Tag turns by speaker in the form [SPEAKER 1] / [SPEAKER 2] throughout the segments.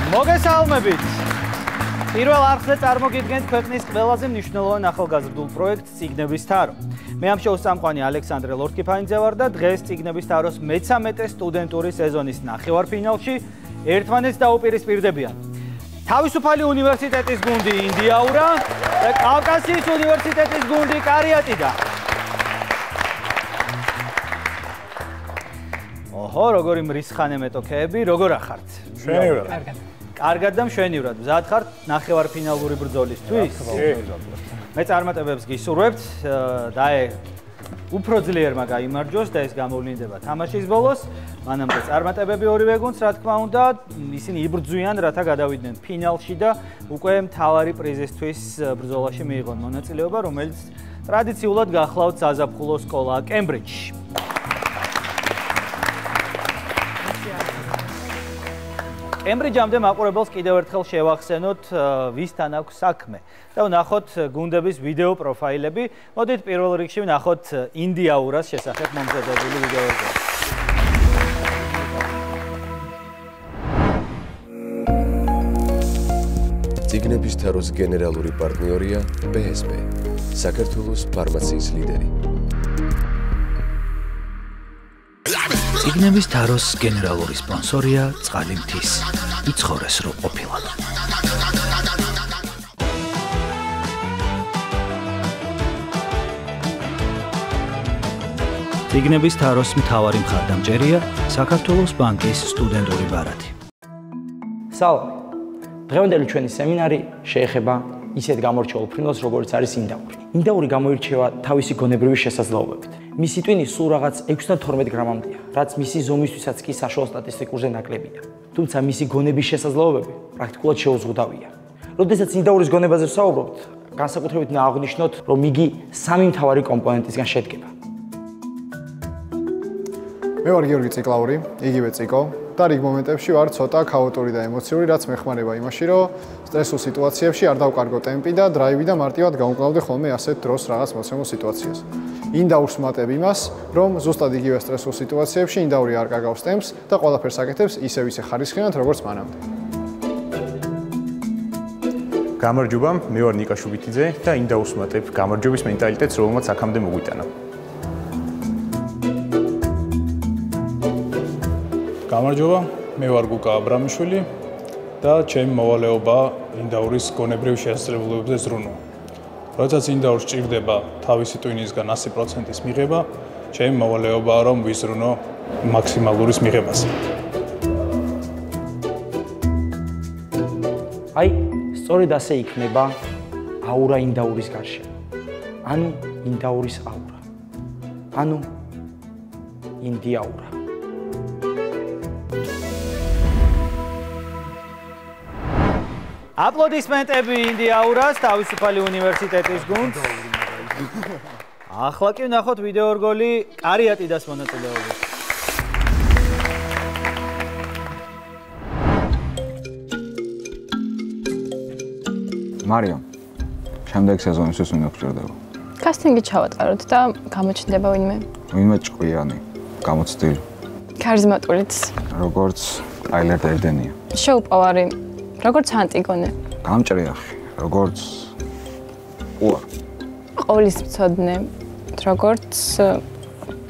[SPEAKER 1] მოგესალმებით. პირველ არხზე წარმოგიდგენთ ქვეყნის ყველაზე მნიშვნელოვან ახალგაზრდულ პროექტს წიგნების თარო. მე ამ შოუს წამყვანი ალექსანდრე ლორთქიფანიძე ვარ და დღეს წიგნების თაროს მე-13 სტუდენტური სეზონის ნახევარფინალში ერთმანეთს დაუპირისპირდებიან. თავისუფალი უნივერსიტეტის გუნდი ინდიაურა და კავკასიის უნივერსიტეტის გუნდი კარიატიდა. ოჰო, როგორი მრისხანე მეტოქეები, როგორ ახართ?
[SPEAKER 2] მშვენივრად.
[SPEAKER 1] კარგად და მშვენივრად. მზად ხართ ნახევარფინალური ბრძოლისთვის? მე წარმატებებს გისურვებთ და უფრო ძლიერმა გაიმარჯვოს და ეს გამოვლინდება თამაშის ბოლოს. მანამდე წარმატებები ორივე გუნდს, რა თქმა უნდა, ისინი იბრძვიან, რათა გადავიდნენ ფინალში და უკვე მთავარი პრიზისთვის ბრძოლაში მიიღონ მონაწილეობა, რომელიც ტრადიციულად გახლავთ საზაფხულო სკოლა კემბრიჯში. კემბრიჯამდე მაყურებელს კიდევ ერთხელ შევახსენოთ, ვისთან აქვს საქმე და ვნახოთ გუნდების ვიდეო პროფაილები. მოდით პირველ რიგში ვნახოთ ინდიაურას შესახებ მომზადებული ვიდეოები.
[SPEAKER 3] წიგნების თაროს გენერალური პარტნიორია PSP, საქართველოს ფარმაციის ლიდერი.
[SPEAKER 4] წიგნების თაროს გენერალური სპონსორია წყალი მთის. იცხოვრეს რო ყოფილად. წიგნების თაროს მთავარი მხარდამჭერია საქართველოს ბანკის სტუდენტური ბარათი.
[SPEAKER 5] სალამი. დღევანდელი ჩვენი სემინარი შეეხება ისეთ გამორჩეულ ფრინველს, როგორც არის ინდაური. ინდაური გამოირჩევა თავისი გონებრივი შესაძლებლობებით. მისი ტვინი სულ რაღაც 6-12 გრამამდეა, რაც მისი ზომისთვისაც კი საშუალო სტატისტიკურზე ნაკლებია. თუმცა მისი გონების შესაძლებლობები პრაქტიკულად შეუზღუდავია. როდესაც ინდაურის გონებაზე ვსაუბრობთ, განსაკუთრებით უნდა აღვნიშნოთ, რომ იგი სამი მთავარი კომპონენტისგან შედგება.
[SPEAKER 2] მე ვარ გიორგი ციკლაური, იგივე ციკო და რიგ მომენტებში ვარ ცოტა ქაოტური და ემოციური, რაც მეხმარება იმაში, რომ სტრესულ სიტუაციებში არ დავკარგო ტემპი და დრაივი და მარტივად გავუკლავდე ხოლმე ასეთ დროს რაღაც მოცემულ სიტუაციას. ინდაურს ვმატებ იმას, რომ ზუსტად იგივე სტრესულ სიტუაციებში ინდაური არ კარგავს ტემპს და ყველაფერს აკეთებს ისევ ხარისხიანად, როგორც მანამდე.
[SPEAKER 6] გამარჯობა, მე ვარ ნიკა შუბითიძე და ინდაურს ვმატებ გამარჯვების მენტალიტეტს, რომელმაც აქამდე მოგვიტანა.
[SPEAKER 7] გამარჯობა, მე ვარ გუკა აბრამიშვილი და ჩემი მოვალეობა ინდაურის გონებრივ შესაძლებლობებზე ზრუნვა. როდესაც ინდაურს სჭირდება თავისი ტვინისგან 100%-ის მიღება, ჩემი მოვალეობაა რომ ვიზრუნო მაქსიმალურის მიღებაზე.
[SPEAKER 5] აი, სწორედ ასე იქნება აურა ინდაურის გარშემო. ანუ ინდაურის აურა. ანუ ინდიაურა.
[SPEAKER 1] აპლოდისმენტები ინდიაურას, თავისუფალი უნივერსიტეტის გუნდს. ახლა კი ვნახოთ ვიდეო რგოლი კარიატიდას მონაწილეობით.
[SPEAKER 8] მარიამ, შემდეგ სეზონისთვის უნდა გჭირდება.
[SPEAKER 9] კასტინგი ჩავატაროთ და გამოჩნდება ვინმე.
[SPEAKER 8] ვინმე ჭკვიანი, გამოცდილი.
[SPEAKER 9] ქარიზმატულიც.
[SPEAKER 8] როგორც ტაილერ დერდენია.
[SPEAKER 9] შეუპოვარი. როგორც ანტიგონე.
[SPEAKER 8] გამჭრიახი, როგორც უარ.
[SPEAKER 9] ყოვლისმცოდნე, როგორც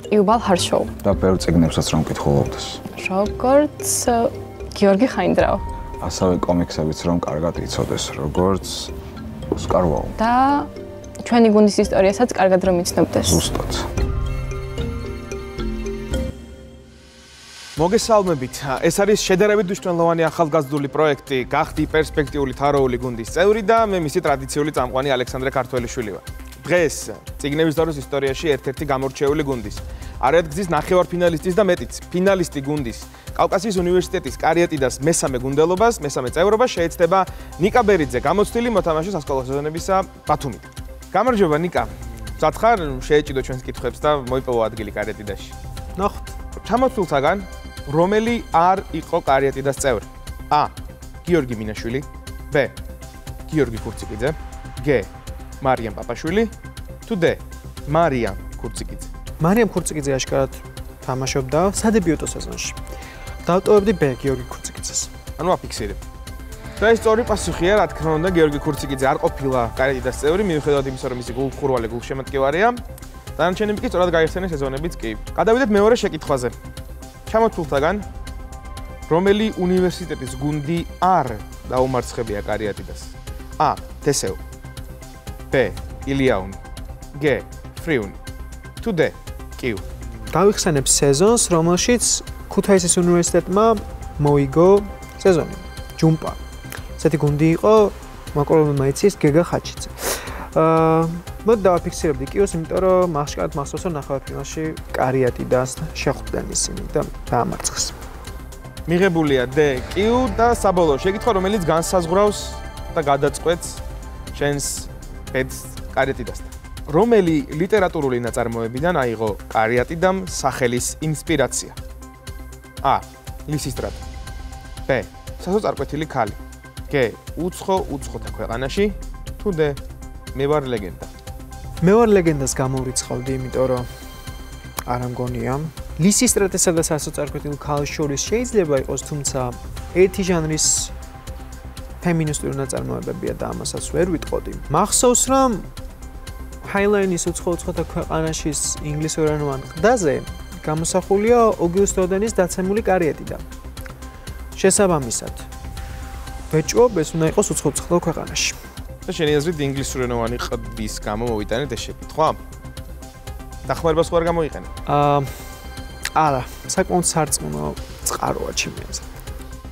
[SPEAKER 9] იუბალ ჰარშოუ.
[SPEAKER 8] და ბევრ წიგნებსაც რომ კითხულობდეს.
[SPEAKER 9] როგორც გიორგი ხაინდრავ.
[SPEAKER 8] ასევე კომიქსებიც რომ კარგად იცოდეს, როგორც ოსკარ ვაუ.
[SPEAKER 9] და ჩვენი გუნდის ისტორიასაც კარგად რომ იცნობდეს.
[SPEAKER 8] ზუსტად.
[SPEAKER 10] მოგესალმებით. ეს არის შედარებით მნიშვნელოვანი ახალგაზრდული პროექტი, გახდი პერსპექტიული თაროული გუნდის წევრი და მე მისი ტრადიციული წამყვანი ალექსანდრე ქართველიშვილი ვარ. დღეს წიგნების თაროს ისტორიაში ერთ-ერთი გამორჩეული გუნდის, არაერთგზის ნახევარფინალისტის და მეტიც, ფინალისტი გუნდის, კავკასიის უნივერსიტეტის კარიატიდას მესამე გუნდელობას, მესამე წევრობას შეეცდება ნიკა ბერიძე, გამოცდილი მოთამაშე სასკოლო სეზონებისა ბათუმიდან. გამარჯობა ნიკა. მზად ხარ შეეჭიდო ჩვენს კითხვებს და მოიპოვო ადგილი კარიატიდაში.
[SPEAKER 11] ნახოთ.
[SPEAKER 10] ჩამოცულთაგან რომელი არ იყო კარიატიდას წევრი? A. გიორგი მინაშვილი, B. გიორგი ქურციკიძე, G. მარიამ პაპაშვილი, თუ D. მარიამ ქურციკიძე.
[SPEAKER 11] მარიამ ქურციკიძე აშკარად თამაშობდა სადებიუტო სეზონში. დავტოვებდი B. გიორგი ქურციკიძეს.
[SPEAKER 10] ანუ აფიქსირებ. და ეს სწორი პასუხია, რა თქმა უნდა, გიორგი ქურციკიძე არ ყოფილა კარატიდას წევრი, მიუხედავად იმისა, რომ მისი გულხურვალი გულშემატკივარია. დანარჩენები კი სწორად გაიხსენეს სეზონებიც კი. გადავიდეთ მეორე შეკითხვაზე. ჩამოთვლთაგან, რომელი უნივერსიტეტის გუნდი არ დაუმარცხებია კარატიდას? A. TSU B. Iliaun G. Friun თუ D. Kiu.
[SPEAKER 11] გავიხსენებ სეზონს, რომელშიც ქუთაისის უნივერსიტეტმა მოიგო სეზონი. ჯუმპა. ესეთი გუნდი იყო, მაკრონმა იცის გეგა ხაჩიძე. მოდი დავაფიქსირებდი კიუს, იმიტომ რომ მახსოვს რომ ნახევარფინალში კარატიდას შეხვდნენ ისინი და დაამარცხეს.
[SPEAKER 10] მიღებულია D. Kiu და საბოლოო შეკითხვა, რომელიც განსაზღვრავს და გადაწყვეტს შენს ბედს კარატიდასთან. რომელი ლიტერატურული ნაწარმოებიდან აიღო კარატიდამ სახელის ინსპირაცია? A. ლისისტრატა B. სასოწარკვეთილი ქალი G. უცხოთა ქვეყანაში თუ D. მე ვარ ლეგენდა.
[SPEAKER 11] მე ვარ ლეგენდას გამოვრიცხავდი, იმიტომ რომ არ ამგონია. ლისისტრატასა და სასოწარკვეთილ ქალს შორის შეიძლება იყოს, თუმცა ერთი ჟანრის ფემინისტური ნაწარმოებებია და ამასაც ვერ ვიტყოდი. მახსოვს, რომ ჰაილაინის უცხოთა ქვეყანაშის ინგლისურენოვან ყდაზე გამოსახულია ოგიუსტ ოდენის დაცემული კარატიდა. შესაბამისად, ვეჭვობ, ეს უნდა იყოს უცხოთა ქვეყანაში.
[SPEAKER 10] და შენი აზრით ინგლისურენოვანი ყდის გამო მოვიტანეთ ეს შეკითხვა? დახმარებას ხარ გამოიყენე?
[SPEAKER 11] არა, საკმაოდ სარწმუნო წყაროა ჩემი აზრით.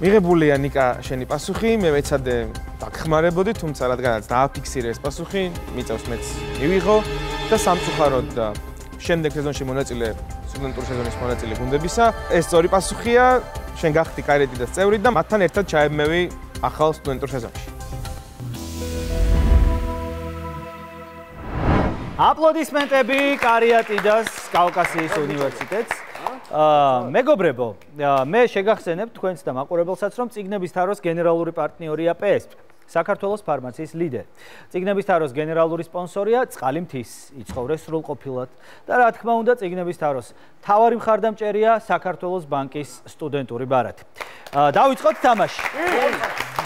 [SPEAKER 10] მიღებულია ნიკა შენი პასუხი, მე მეცადე დაგხმარებოდი, თუმცა რადგანაც დააფიქსირე ეს პასუხი, მიწევს მეც მივიღო და სამწუხაროდ შემდეგ სეზონში მონაწილე სტუდენტური სეზონის მონაწილე გუნდებისა, ეს სწორი პასუხია, შენ გახდი კარატიდას წევრი და მათთან ერთად ჩაებმევი ახალ სტუდენტურ სეზონში.
[SPEAKER 1] აპლოდისმენტები კარატიდას კავკასიის უნივერსიტეტს. მეგობრებო, მე შეგახსენებ თქვენს და მაყურებელსაც, რომ წიგნების თაროს გენერალური პარტნიორია PSP, საქართველოს ფარმაციის ლიდერი. წიგნების თაროს გენერალური სპონსორია წყალი მთის, იცხოვრეს სრულყოფილად და რა თქმა უნდა, წიგნების თაროს მთავარი მხარდამჭერია საქართველოს ბანკის სტუდენტური ბარათი. დავიწყოთ თამაში.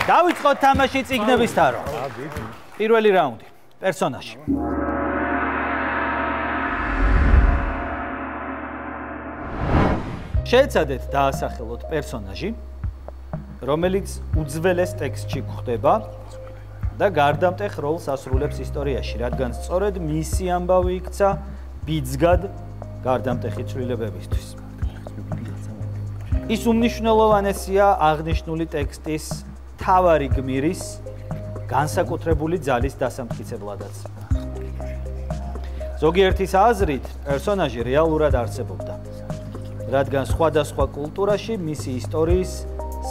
[SPEAKER 1] დავიწყოთ თამაში წიგნების თარო. პირველი რაუნდი. პერსონაჟი. შეეცადეთ დაასახელოთ პერსონაჟი, რომელიც უძველეს ტექსტში გვხვდება და გარდამტეხ როლს ასრულებს ისტორიაში, რადგან სწორედ მისი ამბავი იქცა ბიძგად გარდამტეხი ცვლილებებისთვის. ის უმნიშვნელოვანესია აღნიშნული ტექსტის მთავარი გმირის განსაკუთრებული ძალის დასამტკიცებლადაც. ზოგიერთის აზრით, პერსონაჟი რეალურად არსებობდა. რადგან სხვადასხვა კულტურაში მისი ისტორიის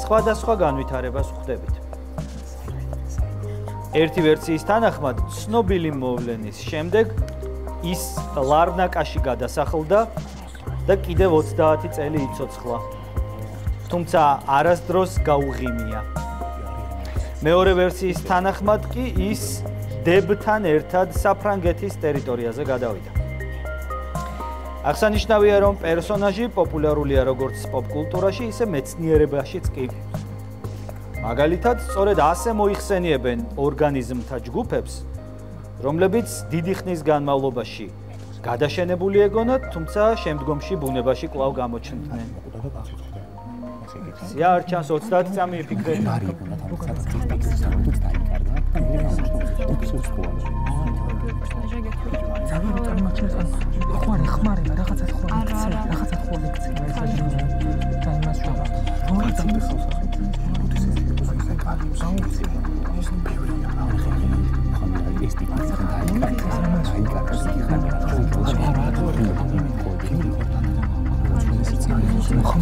[SPEAKER 1] სხვადასხვა განვითარებას ვხვდებით. ერთი ვერსიის თანახმად, ცნობილი მოვლენის შემდეგ ის ლარნაკაში გადასახლდა და კიდევ 30 წელი იცოცხლა. თუმცა არასდროს გაუღიმია. მეორე ვერსიის თანახმად კი ის დებთან ერთად საფრანგეთის ტერიტორიაზე გადავიდა. აღსანიშნავია, რომ პერსონაჟი პოპულარულია როგორც პოპ-კულტურაში, ისე მეცნიერებაშიც კი. მაგალითად, სწორედ ასე მოიხსენიებენ ორგანიზმთა ჯგუფებს, რომლებიც დიდი ხნის განმავლობაში გადაშენებული ეგონათ, თუმცა შემდგომში ბუნებაში კვლავ გამოჩნდნენ. არ ჩანს 30 წამი იფიქრეთ.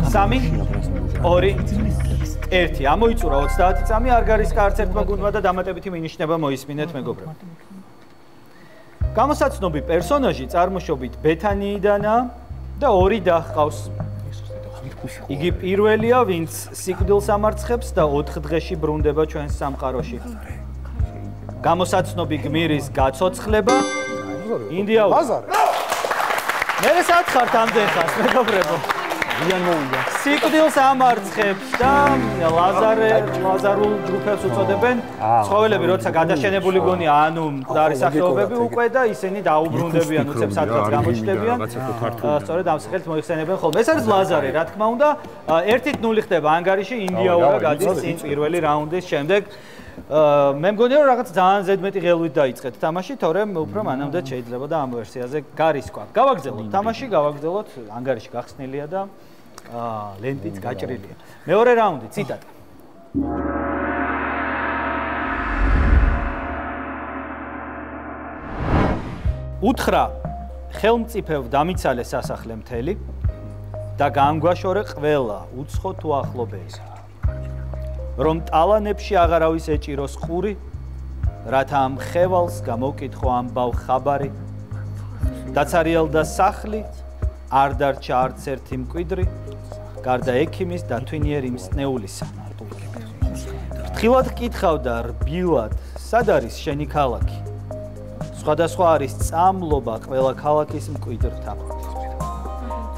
[SPEAKER 1] სამი, ორი, ერთი. ამოიწურა 30 წამი, არ გარისკა არც ერთმა გუნდმა და დამატებითი მინიშნება მოისმინეთ მეგობრებო. გამოსაცნობი პერსონაჟი წარმოშობით ბეთანიიდანაა და ორი და ჰყავს. იგი პირველია, ვინც სიკვდილს ამარცხებს და 4 დღეში ბრუნდება ჩვენს სამყაროში. გამოსაცნობი გმირის გაცოცხლება ინდიაური. მე სათხართ ამდენ ხანს, მეგობრებო.
[SPEAKER 5] ვიან მოვიდა.
[SPEAKER 1] სიკვდილს ამარცხებს და ლაზარულ ჯგუფებს უწოდებენ. ცხოველები როცა გადაშენებული გონია, ანუ მკვდარი სახეობები უკვე და ისინი დაუბრუნდებიან, უცებ სადღაც გამოჩნდებიან. სწორედ ამ სახელით მოიხსენებენ ხოლმე. ეს არის ლაზარე, რა თქმა უნდა. 1-0 ხდება ანგარიში, ინდიაურა გადის წინ პირველი რაუნდის შემდეგ. მე მგონია რომ რაღაც ძალიან ზედმეტი ღელვით დაიწყეთ თამაში, თორემ უფრო მანამდე შეიძლება და ამ ვერსიაზე გარისკვა. გავაგრძელოთ თამაში, გავაგრძელოთ, ანგარიში გახსნილია და ლენტიც გაჭრილია. მეორე რაუნდი, ციტატა. უთხრა ხელმწიფევ დამიცალე სასახლე მთელი და განგვაშორე ყველა უცხო თუ ახლობელი. რომ ტალანებში აღარავის ეჭიროს ყური, რათა ამ ხევალს გამოვკითხო ამბავ ხაბარი, დაცარიელდა სახლი, არ დარჩა არც ერთი მკვიდრი, გარდა ექიმის და თვინიერი მსნეულისა. ფრთხილად კითხავდა რბილად, სად არის შენი ქალაქი? სხვადასხვა არის წამლობა ყველა ქალაქის მკვიდრთა.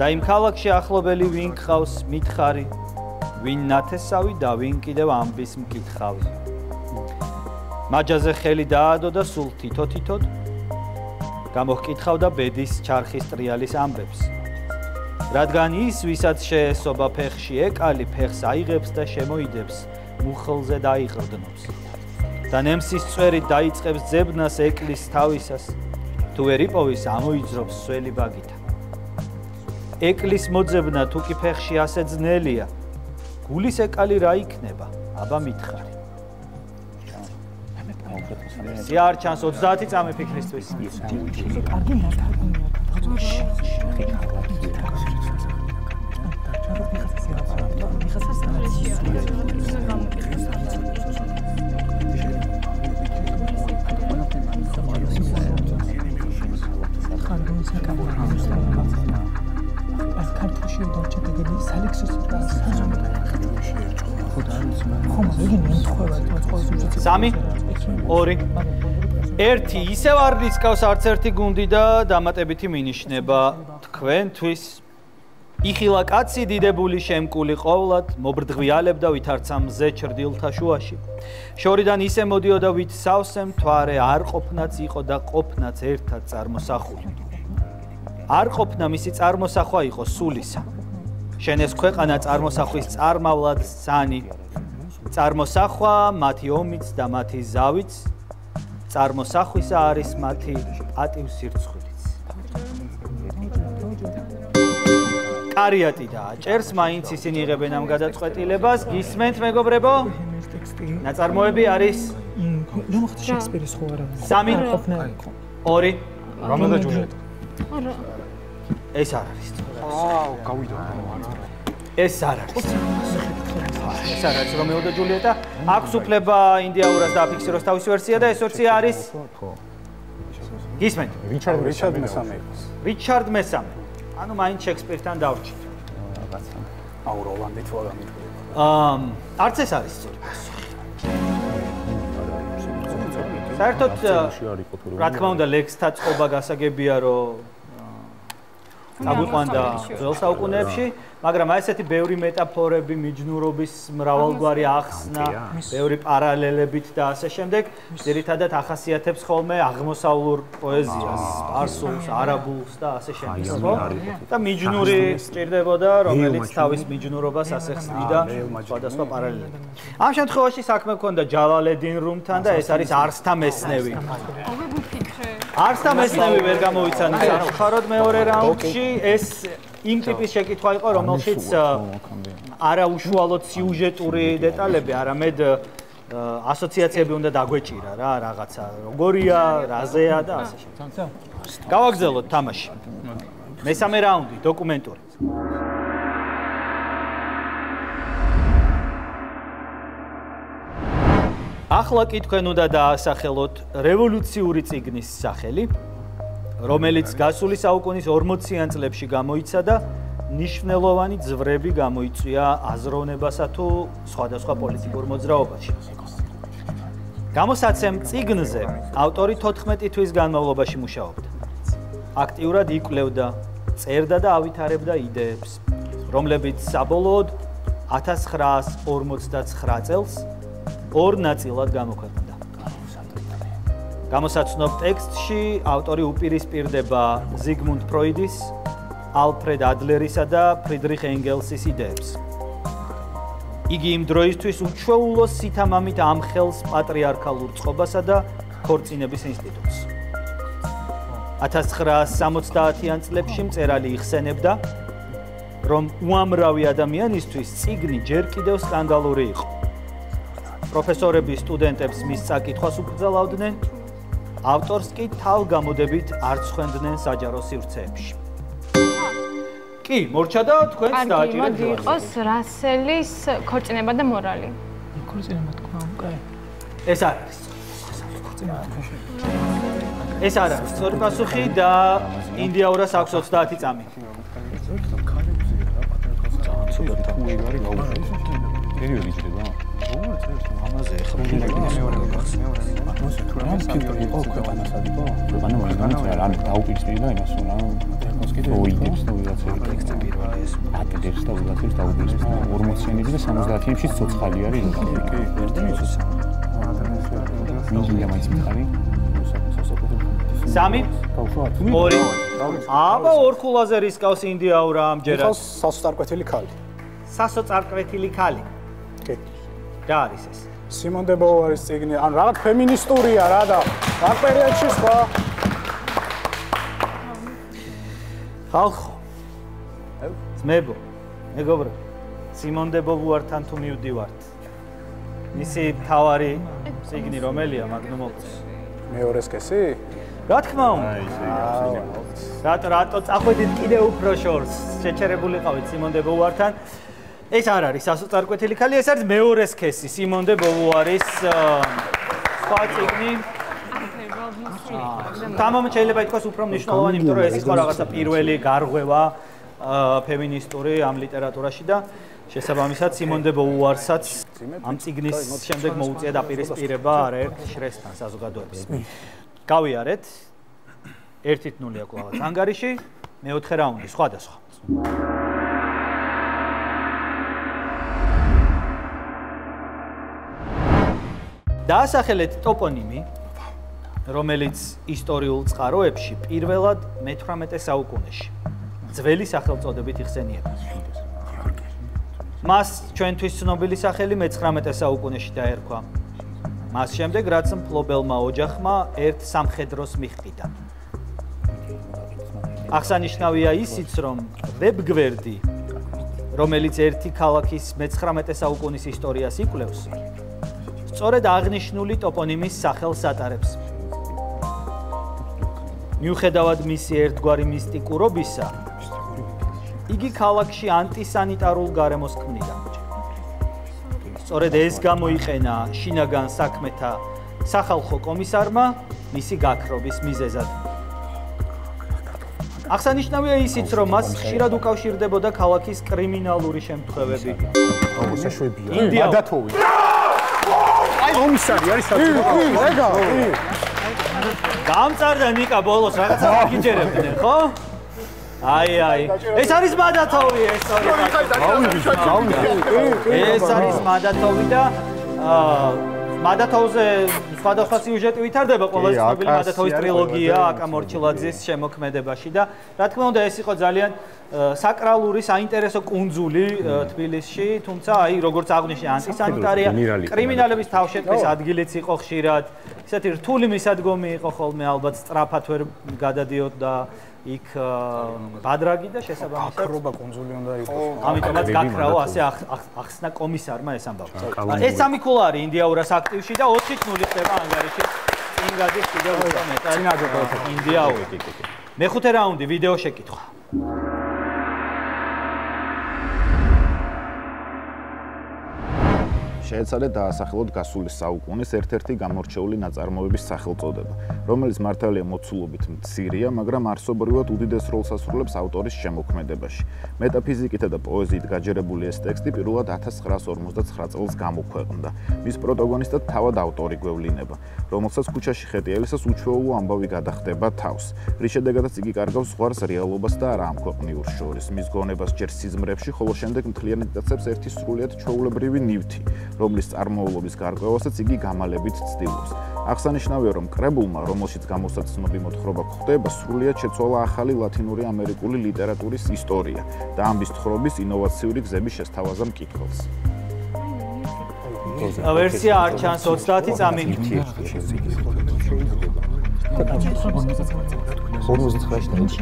[SPEAKER 1] და იმ ქალაქში ახლობელი ვინ გყავს მითხარი, ვინ ნათესავი და ვინ კიდევ ამბის მკითხავი. მაჯაზე ხელი დაადო და სულ თითო-თითოდ გამოჰკითხავდა ბედის ჩარხის ტრიალის ამბებს. რადგან ის, ვისაც შეესობა ფეხში ეკალი, ფეხს აიღებს და შემოიდებს, მუხლზე დაიყრდნობს. და ნემსის წვერი დაიწყებს ძებნას ეკლის თავისას, თუ ვერ იპოვის ამოიძრობს სველი ბაგითა. ეკლის მოძებნა თუ კი ფეხში ასე ძნელია, გულის ეკალი რა იქნება? აბა მითხარი. სიარ ჩანს 30 წამი ფიქრისთვის. კარგი სამი, ორი, ერთი, ისევ არ რისკავს არც ერთი გუნდი და დამატებითი მინიშნება თქვენთვის. იხილა კაცი დიდებული შემკული ყოვლად, მობრდღვიალებდა ვითარცა მზე ჩრდილთა შუაში. შორიდან ისე მოდიოდა ვით სავსე მთვარე, არ ყოფნაც იყო და ყოფნაც ერთად წარმოსახული. არ ყოფნა მისი წარმოსახვა იყო სულისა. შენეს ქვეყანა წარმოსახვის წარმავლად სანი. წარმოსახვა მათი ომიც და მათი ზავიც, წარმოსახვისა არის მათი პატივსირცხვილიც. კარიატი დააჭერს, მაინც ისინი იღებენ ამ გადაწყვეტილებას. გისმენთ მეგობრებო? ნაწარმოები არის 3, 2,
[SPEAKER 6] რომეო და ჯულიეტა.
[SPEAKER 1] ეს არ არის.
[SPEAKER 6] გავიდა.
[SPEAKER 1] ეს არ არის. ეს არ არის რომეო და ჯულიეტა. აქვს უფლება ინდიაურას დააფიქსიროს თავისი ვერსია და ეს ვერსია არის გისმენთ?
[SPEAKER 6] რიჩარდ მესამე.
[SPEAKER 1] რიჩარდ მესამე. ანუ მაინც შექსპირთან დავრჩით.
[SPEAKER 6] რაღაცა. აუ როლანდით ვაგამით.
[SPEAKER 1] არც ეს არის სწორი პასუხი. საერთოდ რა თქმა უნდა ლექსთა წყობა გასაგებია რომ აგვიყვანდა ძველ საუკუნეებში, მაგრამ აი ესეთი ბევრი მეტაფორები, მიჯნურობის მრავალგვარი ახსნა, ბევრი პარალელებით და ასე შემდეგ, ძირითადად ახასიათებს ხოლმე აღმოსავლურ პოეზიას, სპარსულს, არაბულს და ასე შემდეგ, ხო? და მიჯნური სჭირდებოდა, რომელიც თავის მიჯნურობას ასახსნიდა სხვადასხვა პარალელებად. ამ შემთხვევაში საქმე ჰქონდა ჯალალედინ რუმთან და ეს არის არსთა მესნევი. არსთა მესნევი ვერ გამოიცანა სამხაროდ მეორე რაუნდში. ეს იმ ტიპის შეკითხვა იყო, რომელშიც არა უშუალოდ სიუჟეტური დეტალები, არამედ ასოციაციები უნდა დაგვეჭირა რა, რაღაცა როგორია, რაზეა და ასე შემდეგ. გავაგრძელოთ თამაში. მესამე რაუნდი, დოკუმენტური. ახლა კი თქვენ უნდა დაასახელოთ რევოლუციური წიგნის სახელი, რომელიც გასული საუკუნის 40-იან წლებში გამოიცა და ნიშნულოვანი ძვრები გამოიწვია აზროვნებასა თუ სხვადასხვა პოლიტიკურ მოძრაობაში. გამოსაცემ წიგნზე ავტორი 14 თვის განმავლობაში მუშაობდა. აქტიურად იკვლევდა, წერდა და ავითარებდა იდეებს, რომლებიც საბოლოოდ 1959 წელს ორ ნაწილად გამოქვეყნდა. გამოსაცნობ ტექსტში ავტორი უპირისპირდება ზიგმუნდ ფროიდის, ალფრედ ადლერისა და ფრიდრიხ ენგელსის იდეებს. იგი იმ დროისთვის უჩვეულო სითამამით ამხელს პატრიარქალურ წყობასა და ქორწინების ინსტიტუტს. 1970-იან წლებში მწერალი იხსენებდა, რომ უამრავი ადამიანისთვის წიგნი ჯერ კიდევ სკანდალური იყო. პროფესორები სტუდენტებს მის წაკითხვას უკრძალავდნენ, ავტორს კი თავგამოდებით არ ცხვენდნენ საჯარო სივრცეებში. კი, მორჩა და თქვენს დააჭირეთ.
[SPEAKER 9] მოდი იყოს რასელის ქორწინება და მორალი.
[SPEAKER 11] ქორწინება თქვა, უკრა.
[SPEAKER 1] ეს არის. ეს არ არის სწორი პასუხი და ინდიაურას აქვს 30 წამი.
[SPEAKER 6] პერიოდი ჭირდება? ამაზე ახლა დაუპირისპირდა იმას, რომ ოიდებს და ვიღაცები ტექსტი პირველი ეს აკადებს და ვიღაცებს დაუპირისპირდა 40-იანები და 70-იანებში ცოცხალი არის ინდიი. მინდა მაინც მიხარი.
[SPEAKER 1] 3 2 აბა ორქულაზე რისკავს ინდიაურა ამჯერად.
[SPEAKER 12] იხავს სასოწარკვეთილი ქალი.
[SPEAKER 1] სასოწარკვეთილი ქალი.
[SPEAKER 12] კი.
[SPEAKER 1] რა არის ეს?
[SPEAKER 12] სიმონ დე ბოვარის წიგნი, ან რაღაც ფემინისტურია რა და რა პერიოდში სხვა.
[SPEAKER 1] ხალხო. ძმებო, მეგობრებო, სიმონ დე ბოვართან თუ მივდივართ. მისი მთავარი წიგნი რომელია მაგნუმ ოპუსი?
[SPEAKER 12] მეორეს კესი?
[SPEAKER 1] რა თქმა უნდა. რატო წახვედით კიდევ უფრო შორს? შეჩერებულიყავით სიმონ დე ბოვართან. ეს არ არის სასოწარკვეთილი ქალი, ეს არის მეორე სქესი, სიმონ დე ბოვარის სხვა წიგნი. თამამად შეიძლება ითქვას უფრო მნიშვნელოვანი, იმიტომ რომ ეს იყო რაღაცა პირველი გარღვევა ფემინისტური ამ ლიტერატურაში და შესაბამისად სიმონ დე ბოვარსაც ამ წიგნის შემდეგ მოუწია დაპირისპირება არაერთ შრესთან საზოგადოების. გავიარეთ. 1-0 აქვს ახლა ანგარიში, მეოთხე რაუნდი, სხვადასხვა. დაასახელეთ ტოპონიმი, რომელიც ისტორიულ წყაროებში პირველად მე-18 საუკუნეში ძველი სახელწოდებით იხსენიება. მას ჩვენთვის ცნობილი სახელი მე-19 საუკუნეში დაერქვა. მას შემდეგ, რაც მფლობელმა ოჯახმა ერთ სამხედროს მიჰყიდა. აღსანიშნავია ისიც, რომ ვებგვერდი, რომელიც ერთი ქალაქის მე-19 საუკუნის ისტორიას იკვლევს, სწორედ აღნიშნული ტოპონიმის სახელს ატარებს. მიუხედავად მისი ერთგვარი მისტიკურობისა, იგი ქალაქში ანტისანიტარულ გარემოს ქმნიდა. სწორედ ეს გამოიყენა შინაგან საქმეთა სახალხო კომისარმა მისი გაქრობის მიზეზად. აღსანიშნავია ისიც, რომ მას ხშირად უკავშირდებოდა ქალაქის კრიმინალური შემთხვევები.
[SPEAKER 12] ინდია დათოვი. კომისარი არის საჭირო.
[SPEAKER 1] გამწარდა ნიკა ბოლოს რაღაცა გიჯერებდნენ, ხო? აი. ეს არის მადათოვი, ეს არის მადათოვი და მადათოვზე სხვადასხვა სიუჟეტი ვითარდება, ყველაზე ცნობილი მადათოვის ტრილოგია აკა მორჩილაძის შემოქმედებაში და რა თქმა უნდა ეს იყო ძალიან საკრალური, საინტერესო კუნძული თბილისში, თუმცა აი როგორც აღნიშნე ანტისანიტარია, კრიმინალების თავშეყრის ადგილიც იყო ხშირად, ისეთი რთული მისადგომი იყო ხოლმე, ალბათ სწრაფად ვერ გადადიოდა იქ ბადრაგი და შესაბამისად
[SPEAKER 12] აკრობა კუნძული უნდა იყოს.
[SPEAKER 1] ამიტომაც გაქრაო ასე ახსნა კომისარმა ეს ამბავი. ეს სამი ქულარი ინდიაურას აქტივში და 4-0 ხდება ანგარიში. წინ გადის კიდევ უფრო მეტად. ინდიაური. მეხუთე რაუნდი, ვიდეო შეკითხვა.
[SPEAKER 8] შეეცადეთ დაასახელოთ გასული საუკუნის ერთ-ერთი გამორჩეული ნაწარმოების სახელწოდება, რომელიც მართალია მოცულობით მცირეა, მაგრამ არსობრივად უდიდეს როლს ასრულებს ავტორის შემოქმედებაში. მეტაფიზიკითა და პოეზიით გაჯერებული ეს ტექსტი პირველად 1959 წელს გამოქვეყნდა. მის პროტაგონისტად თავად ავტორი გვევლინება, რომელსაც ქუჩაში ხეტიალისას უჩვეულო ამბავი გადახდება თავს, რის შედეგადაც იგი კარგავს ზღვარს რეალობას და არა ამ ქვეყნიურ შორის. მის გონებას ჯერ სიზმრებში, ხოლო შემდეგ მთლიანად იტაცებს ერთი სრულიად ჩვეულებრივი ნივთი, რომლის წარმოავლობის გარკვევასაც იგი გამალებით ცდილობს. აღსანიშნავია, რომ კრებულმა, რომელშიც გამოსაცნობი მოთხრობა გვხვდება, სრულიად შეცვალა ახალი ლათინური ამერიკული ლიტერატურის ისტორია და ამის თხრობის ინოვაციური გზების შესთავაზა მკითხველს.
[SPEAKER 1] ვერსია არ ჩანს 30 წამი. 49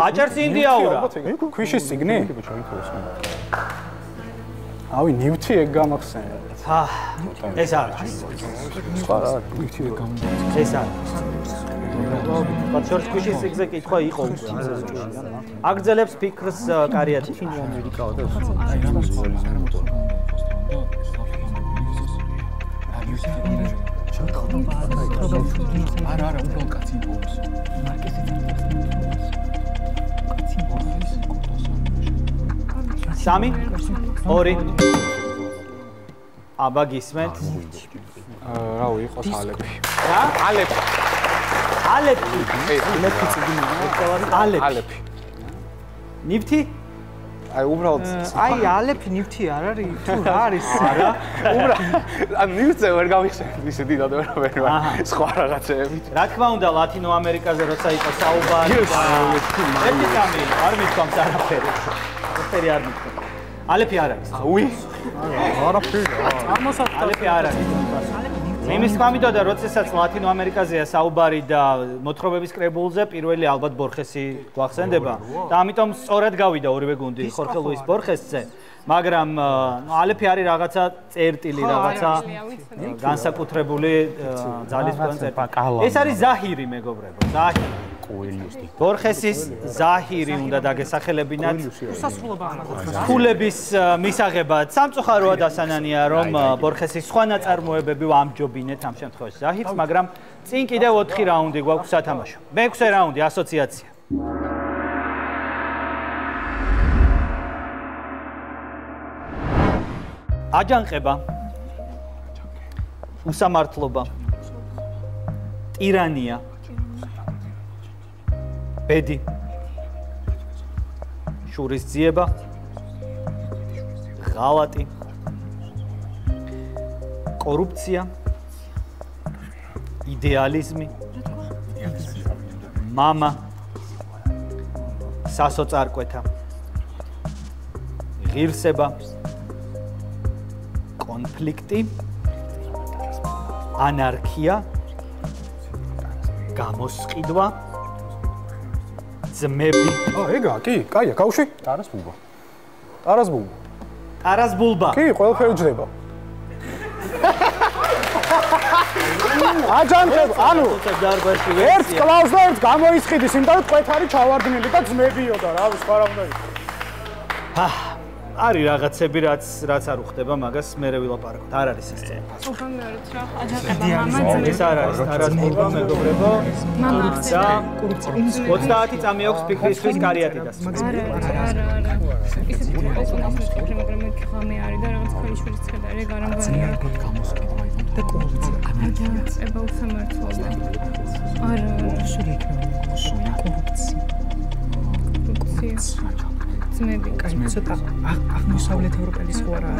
[SPEAKER 1] აჭარს ინდიაურა.
[SPEAKER 12] ქვიშის ციგნი? ავი ნივთი ეგ გამახსენე.
[SPEAKER 1] ეს არის.
[SPEAKER 12] სხვა რა, ნივთი ეგ გამახსენე.
[SPEAKER 1] ეს არის. ბატონს ქვიშის ციგზე კითხვა იყო უკვე ამ სეზონში. აგრძელებს ფიქრს კარიათი. ამერიკაა და არა, უბრალოდ კაცი იმპოვებს. სამი, ორი. აბა გისმენთ?
[SPEAKER 12] რა ვიყოს ალეპი.
[SPEAKER 1] რა?
[SPEAKER 12] ალეპი.
[SPEAKER 1] ალეპი.
[SPEAKER 12] ალეპი ციგნია.
[SPEAKER 1] ალეპი. ნივთი?
[SPEAKER 12] აი უბრალოდ
[SPEAKER 11] აი ალეფი ნივთი არ არის თუ რა არის
[SPEAKER 1] არა
[SPEAKER 12] უბრალოდ ან ნივთზე ვერ გავიხსენებ ისე დიდად ვერ სხვა რაღაცეებით
[SPEAKER 1] რა თქმა უნდა ლათინო ამერიკაზე როცა იყო საუბარი ერთი წამი არ მithქვამს არაფერი არ მithქვამს ალეფი არ არის
[SPEAKER 12] უი
[SPEAKER 11] არაფერი
[SPEAKER 1] ალეფი არ არის იმის თქმითო და როდესაც ლათინო ამერიკაზეა საუბარი და მოთხრობების კრებულზე პირველი ალბათ ბორხესი გვახსენდება და ამიტომ სწორად გავიდა ორივე გუნდი ხორხე ლუის ბორხესზე მაგრამ ალეფი არის რაღაცა წერტილი რაღაცა განსაკუთრებული ძალის კონცერტი ეს არის ზაჰირი მეგობრებო ზაჰირი ბორხესის ზაჰირი უნდა დაგესახელებინათ ფულების მისაღებად სამწუხაროა დასანანია რომ ბორხესის სხვა ნაწარმოებები ვამჯობინეთ ამ შემთხვევაში ზაჰირს მაგრამ წინ კიდევ 4 რაუნდი გვაქვს სათამაშო მე-6 რაუნდი ასოციაცია აჯანყება უსამართლობა ტირანია ბედი შურის ძიება ღალატი კორუფცია იდეალიზმი мама სასოწარკვეთა ღირსება კონფლიქტი ანარქია გამოსყიდვა ძმები
[SPEAKER 12] ეგა კი კაია გავში ტარას ბულბა კი ყველაფერი ჯდება აჯანყებ ანუ ერთ კლავს და ერთ გამოისყიდის იმიტომ რომ ტყვეთარი ჩავარდნილი და ძმებიო და რა სხვა რა უნდა იყოს
[SPEAKER 1] არის რაღაცები რაც არ უხდება მაგას მერე ვილაპარაკოთ არ არის ეს წელი ეს არ არის ტარას ბულბა მეგობრებო და 30 წამი აქვს ფიქრისთვის კარიატიდას
[SPEAKER 9] არა ისეთი პოპულარული ფიქრი მაგრამ მე ხამე არის და რაღაც ქალიშვილის ცხედარი გარამგანია და კორუფცია აჯანყება უსამართლობა არა კორუფცია ძმები
[SPEAKER 11] ცოტა აღმოსავლეთ ევროპელის ხო არა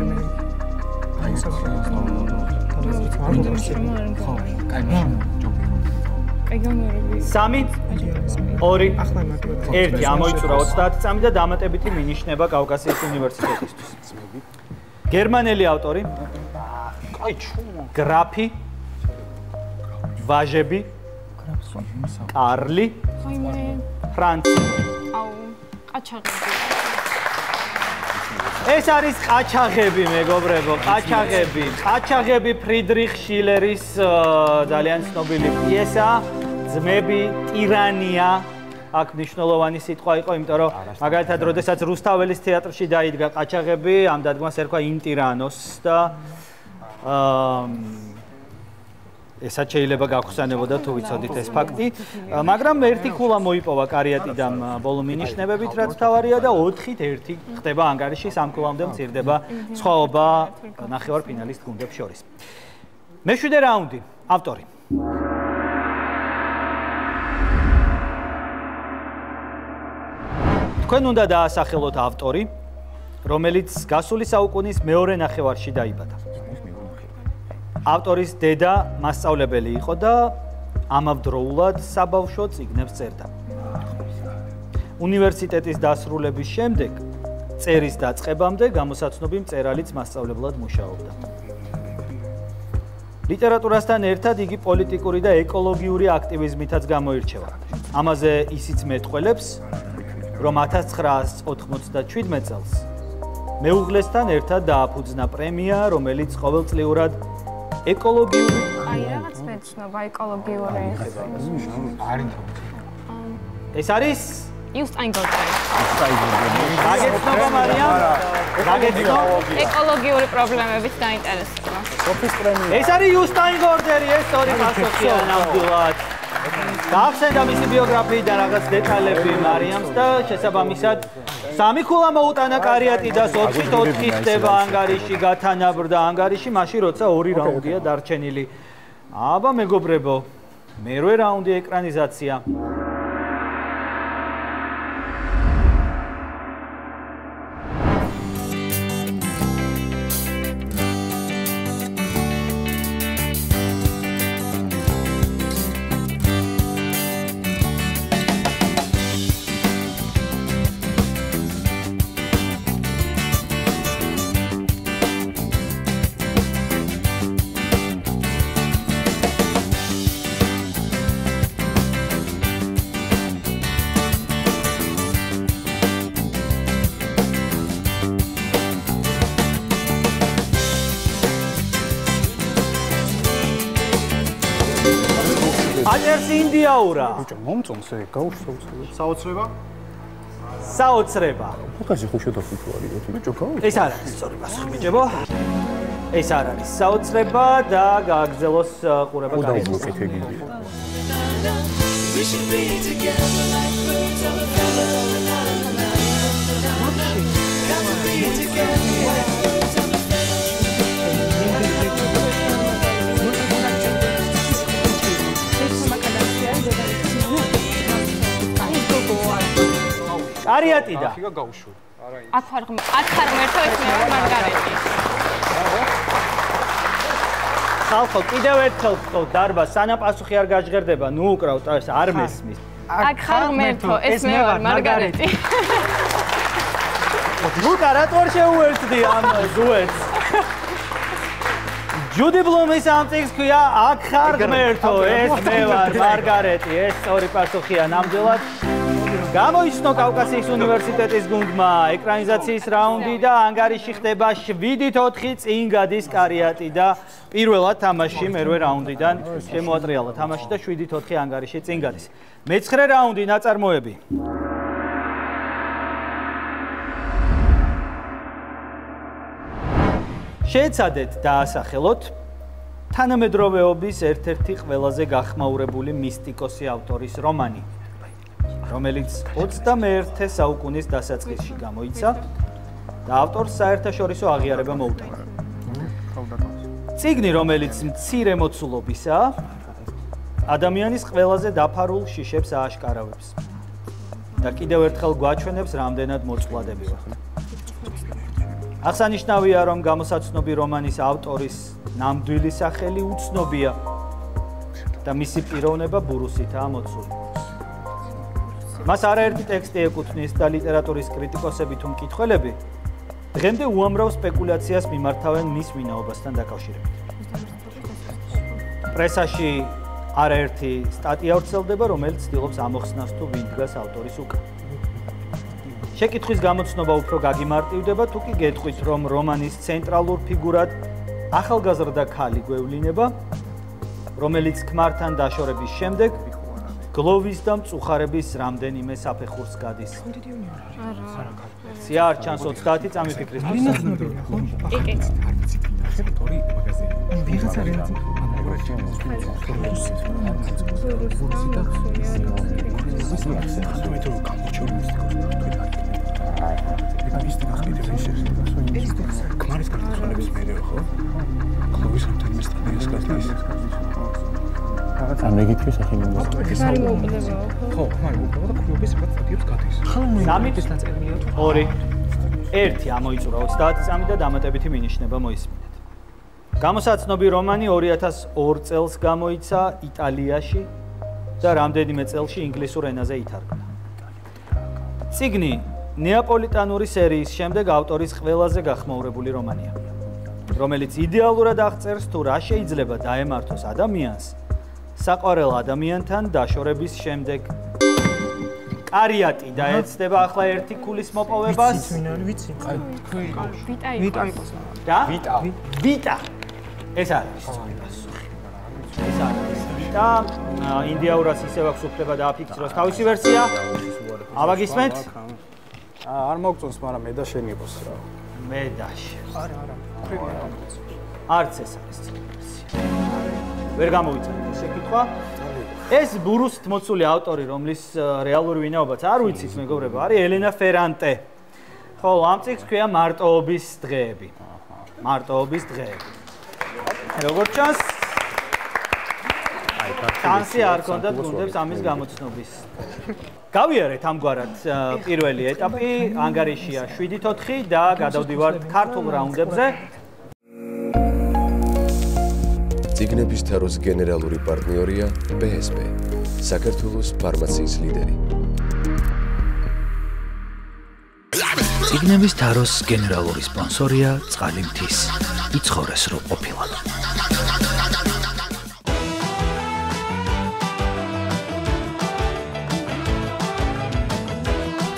[SPEAKER 1] სამი, ორი, ერთი ამოიწურა 30 წამი და დამატებითი მინიშნება კავკასიის უნივერსიტეტისთვის. გერმანელი ავტორი, გრაფი, ვაჟები, კარლი, ფრანცი.
[SPEAKER 9] ყაჩაღები.
[SPEAKER 1] ეს არის ყაჩაღები, მეგობრებო, ყაჩაღები. ყაჩაღები ფრიდრიხ შილერის ძალიან ცნობილი პიესა, ძმები, ტირანია აქ მნიშვნელოვანი სიტყვა იყო, იმიტომ რომ მაგალითად, როდესაც რუსთაველის თეატრში დაიდგა ყაჩაღები, ამ დადგმას ერქვა ინტირანოს და ესაც შეიძლება გახსენებოდა თუ ვიცოდით ეს ფაქტი, მაგრამ ერთი ქულა მოიპოვა კარიატიდამ ბოლო მინიშნებებით, რაც თავარია და 4-ით 1 ხდება ანგარიში, 3 ქულამდე მცირდება სხვაობა ნახევარფინალისტ გუნდებს შორის. მეშვიდე რაუნდი, ავტორი. თქვენ უნდა დაასახელოთ ავტორი, რომელიც გასული საუკუნის მეორე ნახევარში დაიბადა. ავტორის დედა მასწავლებელი იყო და ამავდროულად საბავშვო წიგნებს წერდა. უნივერსიტეტის დასრულების შემდეგ წერის დაწყებამდე გამოსაცნობი მწერალიც მასწავლებლად მუშაობდა. ლიტერატურასთან ერთად იგი პოლიტიკური და ეკოლოგიური აქტივიზმითაც გამოირჩევა. ამაზე ისიც მეტყველებს, რომ 1997 წელს მეუღლესთან ერთად დააფუძნა პრემია, რომელიც ყოველწლიურად ეკოლოგიური
[SPEAKER 9] რაღაც მეცნობა ეკოლოგიური
[SPEAKER 1] ეს არის
[SPEAKER 9] იუსტაინგორდენი.
[SPEAKER 1] გაგეცნობა მარიამ? გაგეცნობა
[SPEAKER 9] ეკოლოგიური პრობლემებით დაინტერესება.
[SPEAKER 12] სოფის პრემია.
[SPEAKER 1] ეს არის იუსტაინგორდენი, ეს სწორი პასუხია ნამდვილად. გაახსენდა მისი ბიოგრაფიიდან რაღაც დეტალები მარიამს და შესაბამისად 3 ქულა მოუტანა კარიატიდას 4-ით 4 ხდება ანგარიში, გათანაბრდა ანგარიში, მაშინ როცა 2 რაუნდია დარჩენილი. აბა მეგობრებო, მერვე რაუნდი ეკრანიზაცია. აჯერს ინდიაურა.
[SPEAKER 12] ბიჭო, მომწონს ეგ, გაუსაოცრება.
[SPEAKER 2] საოცრება?
[SPEAKER 1] საოცრება.
[SPEAKER 12] ფუტკაში ხუშო და ფუტუ არის, ბიჭო, გაუსაოცრება.
[SPEAKER 1] ეს არ არის სწორი პასუხი, მიჯებო? ეს არ არის საოცრება და გააგრძელოს ყურება კარგი. კარიატიდა.
[SPEAKER 10] ხიგა გაუშვა.
[SPEAKER 9] აქ ვარ ღმერთო ეს მე ვარ მარგარეტი.
[SPEAKER 1] ხალხო, კიდევ ერთხელ ვთქვით, დარბა, სანამ პასუხი არ გაჟღერდება, ნუ უკრავთ, ეს არ მესმის.
[SPEAKER 9] აქ ხარ ღმერთო ეს მე ვარ მარგარეტი.
[SPEAKER 1] ლუკა, რატო შეუერთდი ამ დუეტს? ჯუდი ბლუმის ამ ტექსტს ქვია, აქ ხარ ღმერთო, ეს მე ვარ მარგარეტი. ეს სწორი პასუხია ნამდვილად. გამოიცნო კავკასიის უნივერსიტეტის გუნდმა ეკრანიზაციის რაუნდი და ანგარიში ხდება 7-ით 4 წინ გადის კარიატი და პირველად თამაში მერვე რაუნდიდან შემოატრიალა თამაში და 7-ით 4 ანგარიში წინ გადის. მეცხრე რაუნდი ნაწარმოები. შეეცადეთ დაასახელოთ თანამედროვეობის ერთ-ერთი ყველაზე გახმაურებული მისტიკოსი ავტორის რომანი, რომელიც 21 საუკუნის დასაწყისში გამოიცა და ავტორს საერთაშორისო აღიარება მოუტანა. წიგნი, რომელიც მცირე მოცულობისაა, ადამიანის ყველაზე დაფარულ შიშებს ააშკარავებს და კიდევ ერთხელ გვაჩვენებს, რამდენად მოწყვლადები ვართ. აღსანიშნავია, რომ გამოსაცნობი რომანის ავტორის ნამდვილი სახელი უცნობია და მისი პიროვნება ბურუსითაა მოცული. მას არაერთი ტექსტი ეკუთვნის და ლიტერატურის კრიტიკოსები თუ მკითხველები დღემდე უამრავ სპეკულაციას მიმართავენ მის ვინაობასთან დაკავშირებით. პრესაში არაერთი სტატია ვრცელდება, რომელიც ცდილობს ამოხსნას თუ ვინ დგას ავტორის უკან. შეკითხვის გამოცნობა უფრო გაგიმარტივდება, თუ კი გეტყვით, რომ რომანის ცენტრალურ ფიგურად ახალგაზრდა ქალი გვევლინება, რომელიც ქმართან დაშორების შემდეგ გლოვის და მწუხარების რამდენიმე საფეხურს გადის. სია არ ჩანს 30 წამიფიქრის.
[SPEAKER 6] ამ მეგიტრის სახელი უნდა.
[SPEAKER 11] ხო, მაგრამ უბრალოდ კლუბის რაღაც სტატიებს გადის.
[SPEAKER 1] სამის ნაწერია თუ 2 1 ამოიწურა 30 წამი და დამატებითი მინიშნება მოისმინეთ. გამოსაცნობი რომანი 2002 წელს გამოიცა იტალიაში და რამდენიმე წელში ინგლისურ ენაზე ითარგმნა. წიგნი ნეაპოლიტანური სერიის შემდეგ ავტორის ყველაზე გახმაურებული რომანია, რომელიც იდეალურად აღწერს თუ რა შეიძლება დაემართოს ადამიანს საყვარელ ადამიანთან დაშორების შემდეგ. კარიატი დაეცდება ახლა ერთი ქულის მოპოვებას.
[SPEAKER 11] ვიცი.
[SPEAKER 9] ვიტა იყოს.
[SPEAKER 1] და? ვიტა. ეს არის. ეს არის. ვიტა ინდიაურას ისევ აქვს უფლება დააფიქსიროს თავისი ვერსია. ავაგისმენთ?
[SPEAKER 12] არ მოგწონს, მაგრამ მე და შენ იყოს რა.
[SPEAKER 1] მე და შენ.
[SPEAKER 11] არა.
[SPEAKER 1] არც ეს არის ვერსია. ვერ გამოვიცანეთ ეს შეკითხვა. ეს ბურუსით მოცული ავტორი, რომლის რეალური ვინაობაც არ ვიცით, მეგობრებო, არის ელენა ფერანტე. ხოლო ამ წიგნს ქვია მარტოობის დღეები. მარტოობის დღეები. როგორც ჩანს, შანსი არ ქონდათ გუნდებს ამის გამოცნობის. გავიარეთ ამგვარად პირველი ეტაპი, ანგარიშია 7-4 და გადავდივართ ქართულ რაუნდებზე.
[SPEAKER 3] ციგნების თაროს გენერალური პარტნიორია PSP, საქართველოს ფარმაციის ლიდერი.
[SPEAKER 4] ციგნების თაროს გენერალური სპონსორია წყალი მთის. იცხოვრეს რო ყოფილა.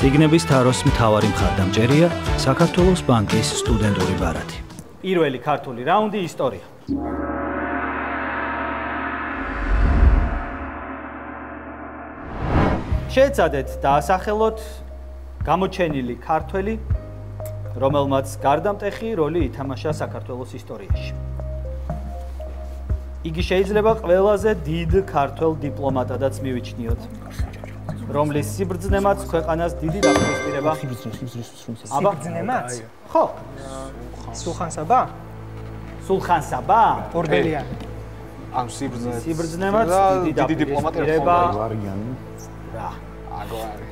[SPEAKER 4] ციგნების თაროს მთავარი მხარდამჭერია საქართველოს ბანკის სტუდენტური ბარათი.
[SPEAKER 1] პირველი ქართული რაუნდი ისტორია. შეეცადეთ დაასახელოთ გამოჩენილი ქართველი, რომელმაც გარდამტეხი როლი ითამაშა საქართველოს ისტორიაში. იგი შეიძლება ყველაზე დიდ ქართველ დიპლომატადაც მივიჩნიოთ, რომლის სიბრძნემაც ქვეყანას დიდი დაპირისპირება.
[SPEAKER 11] სიბრძნემაც?
[SPEAKER 1] ხო.
[SPEAKER 11] სულხან-საბა?
[SPEAKER 1] სულხან-საბა?
[SPEAKER 11] ორბელიანი.
[SPEAKER 12] ამ
[SPEAKER 1] სიბრძნემაც დიდი დიპლომატია რა.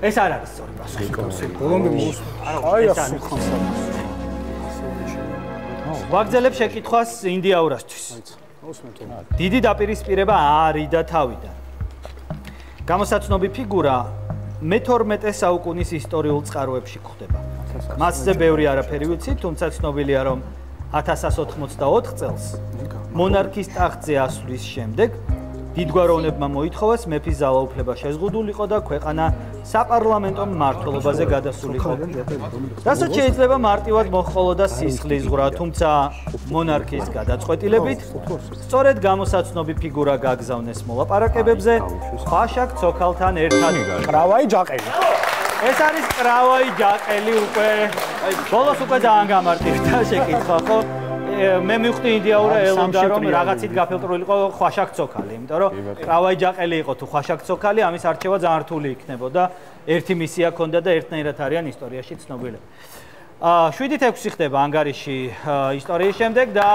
[SPEAKER 1] ეს არ არის სწორი პასუხი.
[SPEAKER 12] ბოლომდე აი სულხან-საბა.
[SPEAKER 1] ვაგრძელებ შეკითხვას ინდიაურასთვის. დიდი დაპირისპირება არის და თავიდან. გამოსაცნობი ფიგურა მე-12 საუკუნის ისტორიულ წყაროებში გვხვდება. მასზე ბევრი არაფერი ვიცით, თუმცა ცნობილია, რომ 1184 წელს მონარქის ტახტზე ასვლის შემდეგ დიდგვაროვნებმა მოითხოვეს მეფის ძალაუფლება შეზღუდულიყო და ქვეყანა საპარლამენტო მმართველობაზე გადასულიყო. რასაც შეიძლება მარტივად მოჰყოლოდა სისხლისღვრა, თუმცა მონარქის გადაწყვეტილებით სწორედ გამოსაცნობი ფიგურა გაგზავნეს მოლაპარაკებებზე ხაშაკ ცოქალთან ერთად.
[SPEAKER 12] კრავაი ჯაყელი.
[SPEAKER 1] ეს არის კრავაი ჯაყელი უკვე. ბოლოს უკვე ძალიან გამარტივდა შეკითხვა, ხო? მე მივხვდი ინდიაურა ელოდა რომ რაღაცით გაფილტრულიყო ხაშაკ ცოქალი, იმიტომ რომ კრავაი ჯაყელი იყო თუ ხაშაკ ცოქალი, ამის არჩევა ძალიან რთული იქნებოდა. ერთი მისია ჰქონდა და ერთნაირად არიან ისტორიაში ცნობილები. 7-6 ხდება ანგარიში ისტორიის შემდეგ და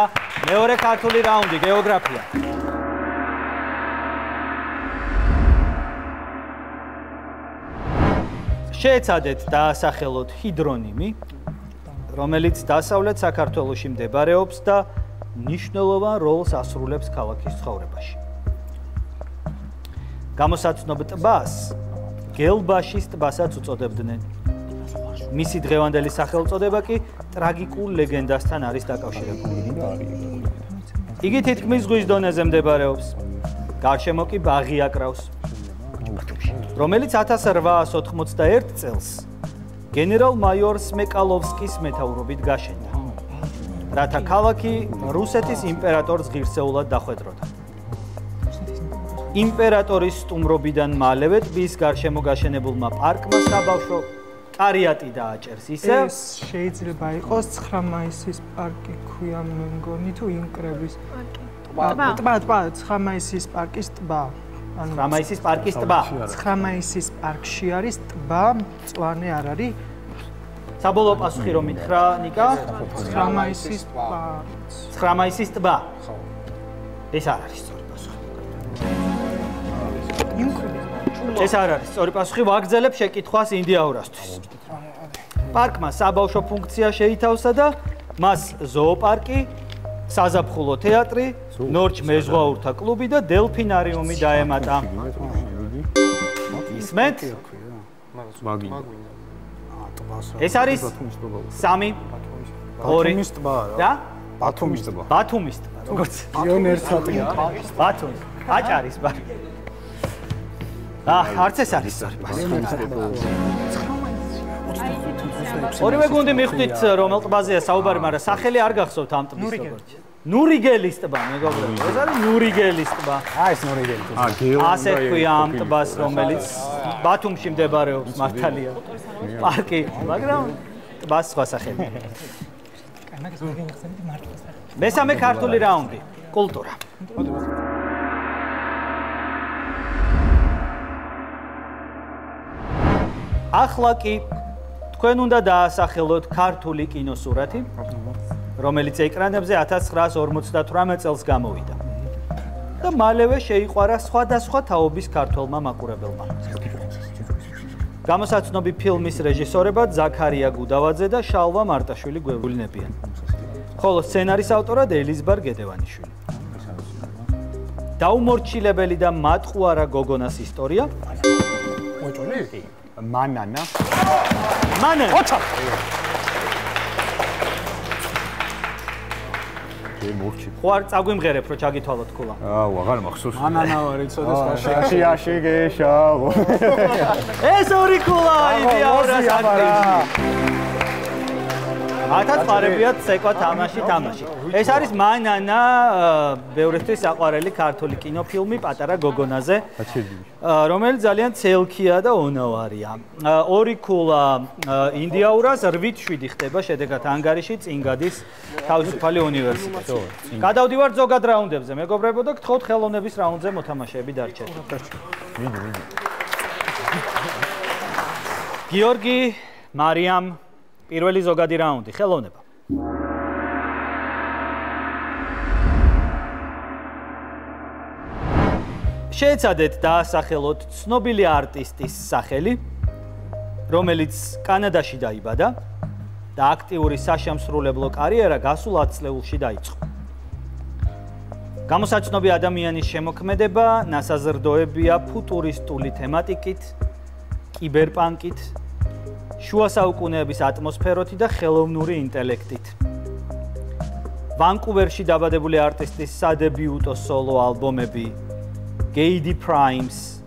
[SPEAKER 1] მეორე ქართული რაუნდი გეოგრაფია. შეეცადეთ დაასახელოთ ჰიდრონიმი, რომელიც დასავლეთ საქართველოში მდებარეობს და მნიშვნელოვან როლს ასრულებს ქალაქის ცხოვრებაში. გამოსაცნობ ტბას გელბაშის ტბასაც უწოდებდნენ. მისი დღევანდელი სახელწოდება კი ტრაგიკულ ლეგენდასთან არის დაკავშირებული. იგი თითქმის ზღვის დონეზე მდებარეობს. გარშემო კი ბაღი აკრავს, რომელიც 1881 წელს გენერალ-მაიორ სმეკალოვსკის მეთაურობით გაშენდა, რათა ქალაქი რუსეთის იმპერატორს ღირსეულად დახვედროდა. იმპერატორის სტუმრობიდან მალევე ტბის გარშემო გაშენებულმა პარკმა საბავშვო კარიატი დააჭერს ისე
[SPEAKER 11] ეს შეიძლება იყოს 9 მაისის პარკი ქვია მე მგონი თუ ინკრების ტბა 9 მაისის პარკის ტბა
[SPEAKER 1] 9 მაისის პარკის ტბა
[SPEAKER 11] 9 მაისის პარკში არის ტბა მწვანე არ არის
[SPEAKER 1] საბოლოო პასუხი რომ მითხრა ნიკა
[SPEAKER 11] 9 მაისის ტბა
[SPEAKER 1] 9 მაისის ტბა ეს არ არის სწორი პასუხი ეს არ არის სწორი პასუხი ვაგრძელებ შეკითხვას ინდიაურასთვის პარკმა საბავშვო ფუნქცია შეითავსა და მას ზოოპარკი საზაფხულო თეატრი ნორჩ მეზღვაურთა კლუბი და დელფინარიუმი დაემატა ისმენთ ეს არის 3 2 და
[SPEAKER 12] ბათუმის ტბა
[SPEAKER 1] ბათუმის ტბა როგორც
[SPEAKER 12] პიონერთა ტბა
[SPEAKER 1] ბათუმის აჭარის პარკი არც ეს არის სწორი პასუხი ორივე გუნდი მიხვდით რომელ ტბაზეა საუბარი მაგრამ სახელი არ გახსოვთ ამ ტბის როგორც ნურიგელის ტბა მეგობრებო ეს არის ნურიგელის ტბა
[SPEAKER 12] ეს ნურიგელი
[SPEAKER 1] ასე ქვია ამ ტბას რომელიც ბათუმში მდებარეობს მართალია პარკი მაგრამ ტბას სხვა სახელი მესამე ქართული რაუნდი კულტურა ახლა კი თქვენ უნდა დაასახელოთ ქართული კინოსურათი რომელიც ეკრანებზე 1958 წელს გამოვიდა და მალევე შეიყვარა სხვადასხვა თაობის ქართველმა მაყურებელმა გამოსაცნობი ფილმის რეჟისორებად ზაქარია გუდავაძე და შალვა მარტაშვილი გვევლილებიან ხოლო სცენარის ავტორად ელიზბარ გედევანიშვილი დაუმორჩილებელი და მატყუარა გოგონას ისტორია
[SPEAKER 12] მანანა
[SPEAKER 1] ოჩა ხო არ წაგვიმღერებ რომ ჩაგითვალოთ ქულა
[SPEAKER 6] აღარ მახსოვს
[SPEAKER 12] მანანა ვარ იცოდი სხვა შაშიგეშავ
[SPEAKER 1] ეს ორი ქულა იდეალურად აქტივი ათათყარებიათ ცეკვა თამაში ეს არის მანანა ბევრისთვის საყვარელი ქართული კინოფილმი პატარა გოგონაზე რომელიც ძალიან ცელქია და ონავარია ორი ქულა ინდიაურას 8-7 ხდება შედეგად ანგარიში წინ გადის თავისუფალი უნივერსიტეტი გადავდივართ ზოგად რაუნდებზე მეგობრებო და გთხოვთ ხელოვნების რაუნდზე მოთამაშეები დარჩეთ გიორგი მარიამ პირველი ზოგადი რაუნდი ხელოვნება შეეცადეთ დაასახელოთ ცნობილი არტისტის სახელი რომელიც კანადაში დაიბადა და აქტიური საშემსრულებლო კარიერა გასულ 10 წლებში დაიწყო გამოსაცნობი ადამიანის შემოქმედება ნასაზრდოებია ფუტურისტული თემატიკით კიბერპანკით შუა საუკუნეების ატმოსფეროთი და ხელოვნური ინტელექტით. ვანკუვერში დაბადებული არტისტის სადებიუტო სოლო ალბომები Gaidy Primes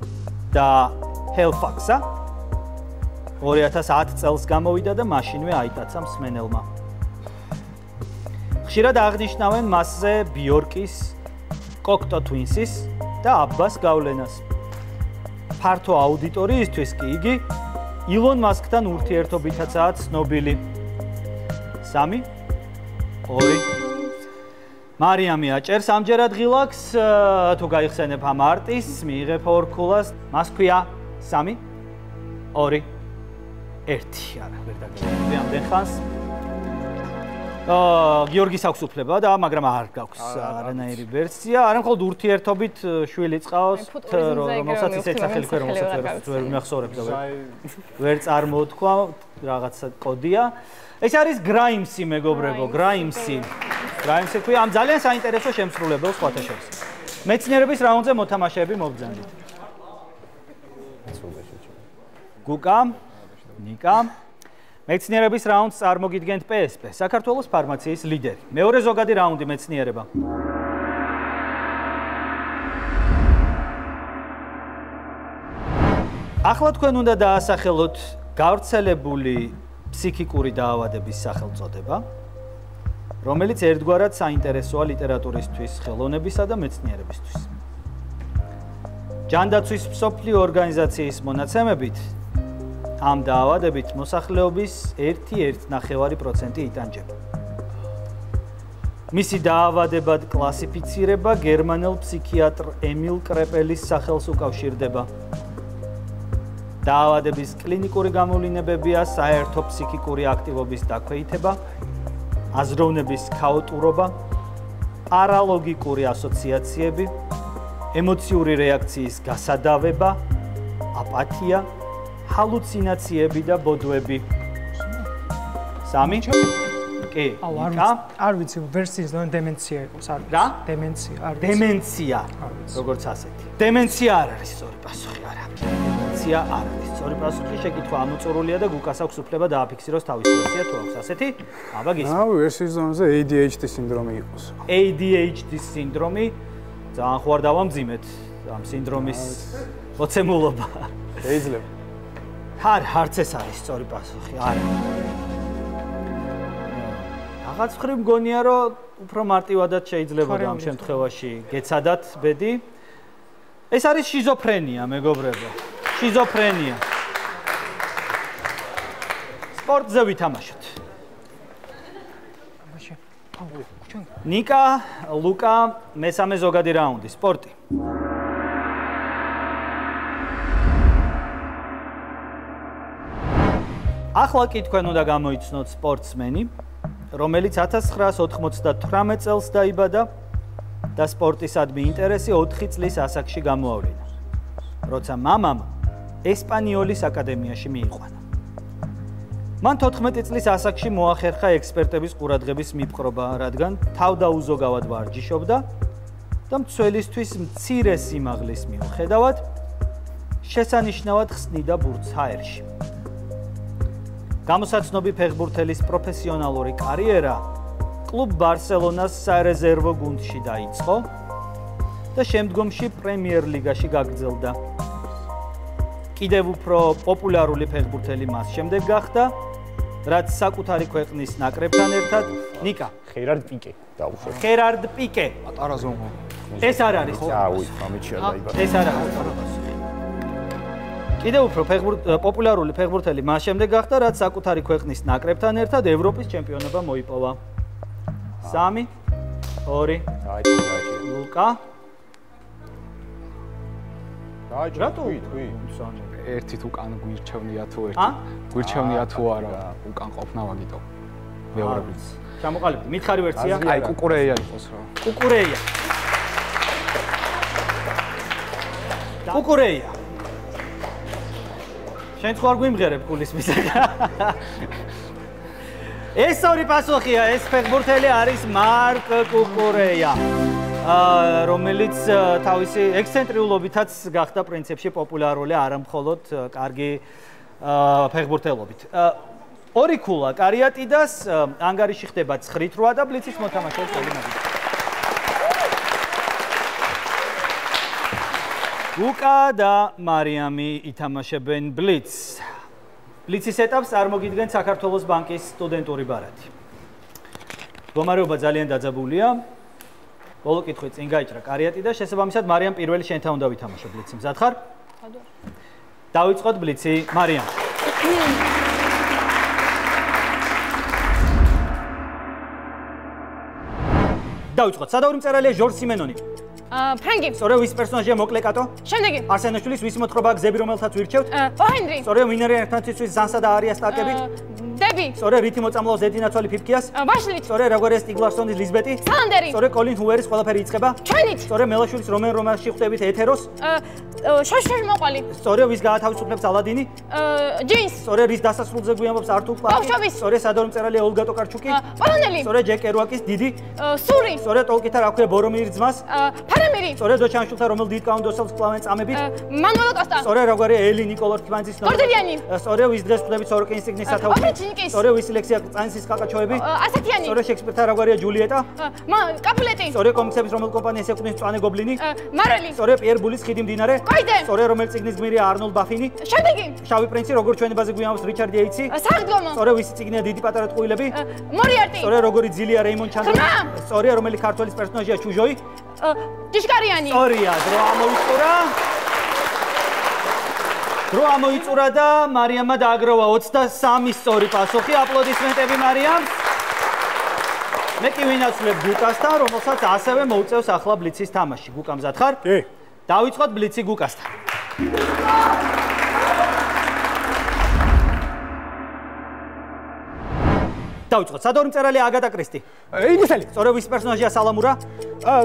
[SPEAKER 1] და Hellfax-ა 2010 წელს გამოვიდა და მაშინვე აიტაცა მსმენელმა. ხშირად აღნიშნავენ მასზე ბიორკის, Cocteau Twins-ის და აბბას გავლენას. ფართო აუდიტორიისთვის კი იგი ილონ მასკთან ურთიერთობითაცაა ცნობილი. 3 2 მარიამი აჭერს ამჯერად ღილაკს, თუ გაიხსენებ ამ არტისტს, მიიღებ 2 ქულას. მას ქვია 3 2 1 არა, ვერ დაგეღები ამდენ ხანს. გიორგის აქვს უფლება და მაგრამ არ გაქვს არანაირი ვერსია, არა მხოლოდ ურთიერთობით შვილი წყავს, რომელსაც ისეთ სახელი ქვია, რომელსაც ვერ მეხსოვრებ და ვერ წარმოთქვა, რაღაცა კოდია. ეს არის გრაიმსი, მეგობრებო, გრაიმსი. გრაიმსი ქვია ამ ძალიან საინტერესო შემსრულებელს სხვათა შორის. მეცნიერების რაუნდზე მოთამაშეები მობრძანდით. გუკა, ნიკა მეცნიერების რაუნდს წარმოგიდგენთ PSP, საქართველოს ფარმაციის ლიდერი. მეორე ზოგადი რაუნდი მეცნიერება. ახლა თქვენ უნდა დაასახელოთ გავრცელებული ფსიქიკური დაავადების სახელწოდება, რომელიც ერთგვარად საინტერესოა ლიტერატურისთვის, ხელოვნებისა და მეცნიერებისთვის. ჯანდაცვის მსოფლიო ორგანიზაციის მონაცემებით ამ დაავადებით მოსახლეობის 1.9% იტანჯება. მისი დაავადებად კლასიფიცირება გერმანელ ფსიქიატრ ემილ კრეპელის სახელს უკავშირდება. დაავადების კლინიკური გამოვლინებებია საერთო ფსიქიკური აქტივობის დაქვეითება, აზროვნების ქაოტურობა, პარალოგიკური ასოციაციები, ემოციური რეაქციის გასადავება, აპათია, ჰალუცინაციები და ბოდვები. 3 კი.
[SPEAKER 11] არ ვიცი, ვერსიის დონე დემენცია იყოს, არ ვიცი.
[SPEAKER 1] რა?
[SPEAKER 11] დემენცია, არ ვიცი.
[SPEAKER 1] დემენცია, როგორც ასეთი. დემენცია არ არის სწორი პასუხი, არა. დემენცია არ არის სწორი პასუხი, შეკითხვა ამოწურულია და გუკას აქვს უფლება დააფიქსიროს თავისი ვერსია თუ აქვს ასეთი. აბა გისმენთ.
[SPEAKER 12] რავი, ვერსიის დონეზე ADHD სინდრომი იყოს.
[SPEAKER 1] ADHD სინდრომი ძალიან ხო არ დავამძიმეთ ამ სინდრომის მოცემულობა.
[SPEAKER 12] შეიძლება.
[SPEAKER 1] არც ეს არის სწორი პასუხი, არა. რაღაც მხრივ მგონია, რომ უფრო მარტივადაც შეიძლება ამ შემთხვევაში გეცადათ ბედი. ეს არის შიზოფრენია, მეგობრებო. შიზოფრენია. სპორტზე ვითამაშოთ. ნიკა, ლუკა, მესამე ზოგადი რაუნდი, სპორტი. ახლა კი თქვენ უნდა გამოიცნოთ სპორტსმენი, რომელიც 1998 წელს დაიბადა და სპორტისადმი ინტერესი 4 წლის ასაკში გამოავლინა, როცა მამამ ესპანიოლის აკადემიაში მიიყვანა. მან 14 წლის ასაკში მოახერხა ექსპერტების ყურადღების მიპყრობა, რადგან თავდაუზოგავად ვარჯიშობდა და მცველისთვის მცირე სიმაღლის მიუხედავად შესანიშნავად ხსნიდა ბურთს ჰაერში. გამოსაცნობი ფეხბურთელის პროფესიონალური კარიერა კლუბ ბარსელონას სარეზერვო გუნდში დაიწყო და შემდგომში პრემიერ ლიგაში გაგრძელდა. კიდევ უფრო პოპულარული ფეხბურთელი მას შემდეგ გახდა, რაც საკუთარი ქვეყნის ნაკრებთან ერთად ნიკა
[SPEAKER 6] ხერარდ პიკე დაუშვე.
[SPEAKER 1] ხერარდ პიკე.
[SPEAKER 2] პატარა ზომა.
[SPEAKER 1] ეს არ არის.
[SPEAKER 6] აუი, ამიჩია დაიბადა.
[SPEAKER 1] ეს არ არის. კიდევ უფრო პოპულარული ფეხბურთელი მას შემდეგ გახდა, რაც საკუთარი ქვეყნის ნაკრებთან ერთად ევროპის ჩემპიონობა მოიპოვა. 3 2 ლუკა
[SPEAKER 6] რატო?
[SPEAKER 12] ერთი თუ კან გვირჩევნია თუ ერთი. გვირჩევნია თუ არა, უკან ყოფნა ვაგიტო. მეორებიც.
[SPEAKER 1] ჩამოყალიბდი. მითხარი ვერსია?
[SPEAKER 12] აი, კუკურეია იყოს რა.
[SPEAKER 1] კუკურეია. კუკურეია. შენ თუ არ გვიმღერებ გულის მისაგან. ეს ორი პასუხია, ეს ფეხბურთელი არის მარკ კუკურეია, რომელიც თავისი ექსცენტრიულობითაც გახდა პრინციპში პოპულარული, არა მხოლოდ კარგი ფეხბურთელობით. ორი ქულა კარიატიდას, ანგარიში ხდება 9-8 და ბლიცის მოთამაშეებს ორი მაგით. ლუკა და მარიამი ითამაშებენ ბლიცს. ბლიცის ეტაპს წარმოგიდგენთ საქართველოს ბანკის სტუდენტური ბარათი. მდგომარეობა ძალიან დაძაბულია. ბოლო კითხვით წინ გაიჭრა კარიატი და შესაბამისად მარიამ პირველი შენთან უნდა ვითამაშო ბლიცი. მზად ხარ? დავიწყოთ ბლიცი, მარიამ. დავიწყოთ. სადაური მწერალია ჟორჟ სიმენონი.
[SPEAKER 9] ფრანგი.
[SPEAKER 1] სწორედ ვის პერსონაჟია მოკლე კატო?
[SPEAKER 9] შემდეგი.
[SPEAKER 1] არსენაშვილის ვის მოთხრობა გზები რომელსაც ვირჩევთ?
[SPEAKER 9] ოჰენრი.
[SPEAKER 1] სწორედ ვინერი ერთმანეთისთვის ზანსა და არია სტარკები?
[SPEAKER 9] დები.
[SPEAKER 1] სწორედ რითი მოწამლავს ზედინაცვალი ფიფკიას?
[SPEAKER 9] ვაშლით.
[SPEAKER 1] სწორედ როგორია სტიგლარსონის ლიზბეტი?
[SPEAKER 9] სალანდერი.
[SPEAKER 1] სწორედ კოლინ ჰუერის ყველაფერი იწყება?
[SPEAKER 9] ჩვენით.
[SPEAKER 1] სწორედ მელაშვილის რომენ რომანში ხვდებით ეთეროს?
[SPEAKER 9] შოშ მოყვალი.
[SPEAKER 1] სწორედ ვის გაათავისუფლებს ალადინი?
[SPEAKER 9] ჯინს.
[SPEAKER 1] სწორედ რის დასასრულზე გვიამბობს ართურ კლარკი?
[SPEAKER 9] ბავშვების.
[SPEAKER 1] სწორედ სადაური მწერალია ოლგა ტოკარჩუკი?
[SPEAKER 9] პოლონელი.
[SPEAKER 1] სწორედ ჯეკ კერუაკის დიდი?
[SPEAKER 9] სური.
[SPEAKER 1] სწორედ ტოლკითა რა ქვია ბორომირის ძმას?
[SPEAKER 9] ფარამირი.
[SPEAKER 1] სწორედ დოჩანშულთა რომელ დიდ კაუნდოსელს კლავენ წამებით?
[SPEAKER 9] მანუელ კოსტა.
[SPEAKER 1] სწორედ როგორია ელი ნიკოლოზ თვანძის ნომერი?
[SPEAKER 9] გორდელიანი.
[SPEAKER 1] სწორედ ვის დღეს ხვდებით სოროკინის სიგნის სათავეში?
[SPEAKER 9] ოპრეჩნიკის.
[SPEAKER 1] სწორედ ვის ლექსია წანსის ყაყაჩოები?
[SPEAKER 9] ასათიანი.
[SPEAKER 1] სწორედ შექსპირთა როგორია ჯულიეტა?
[SPEAKER 9] კაპულეტი.
[SPEAKER 1] სწორედ კომიქსების რომელ კომპანიას ეკუთვნის მწვანე გობლინი?
[SPEAKER 9] მარელი.
[SPEAKER 1] სწორედ პიერ ბულის ხიდი მდინარე?
[SPEAKER 9] კოიდე.
[SPEAKER 1] სწორედ რომელ წიგნის გმირია არნოლდ ბაფინი?
[SPEAKER 9] შემდეგი.
[SPEAKER 1] შავი პრინცი როგორ ჩვენებაზე გვიამბობს რიჩარდ იეიცი?
[SPEAKER 9] საღდგომო.
[SPEAKER 1] სწორედ ვისი წიგნია დიდი პატარა ტყუილები?
[SPEAKER 9] მორიარტი.
[SPEAKER 1] სწორედ როგორი ძილია რეიმონ ჩანდრა?
[SPEAKER 9] ხმა.
[SPEAKER 1] სწორედ რომელი ქართველის პერსონაჟია ჩუჟოი?
[SPEAKER 9] ჭიშკარიანი.
[SPEAKER 1] სწორია, დრო ამოიწურა. დრო ამოიწურა და მარიამმა დააგროვა 23 სწორი პასუხი. აპლოდისმენტები მარიამს. მე კი ვინაცვლებ გუკასთან, რომელსაც ასევე მოუწევს ახლა ბლიცის თამაში. გუკა მზად ხარ? კი. დავიწყოთ ბლიცი გუკასთან. დავიწყოთ. სადორი მწერალი აგატა კრისტი.
[SPEAKER 13] ინგლისელი.
[SPEAKER 1] სწორედ ვის პერსონაჟია სალამურა?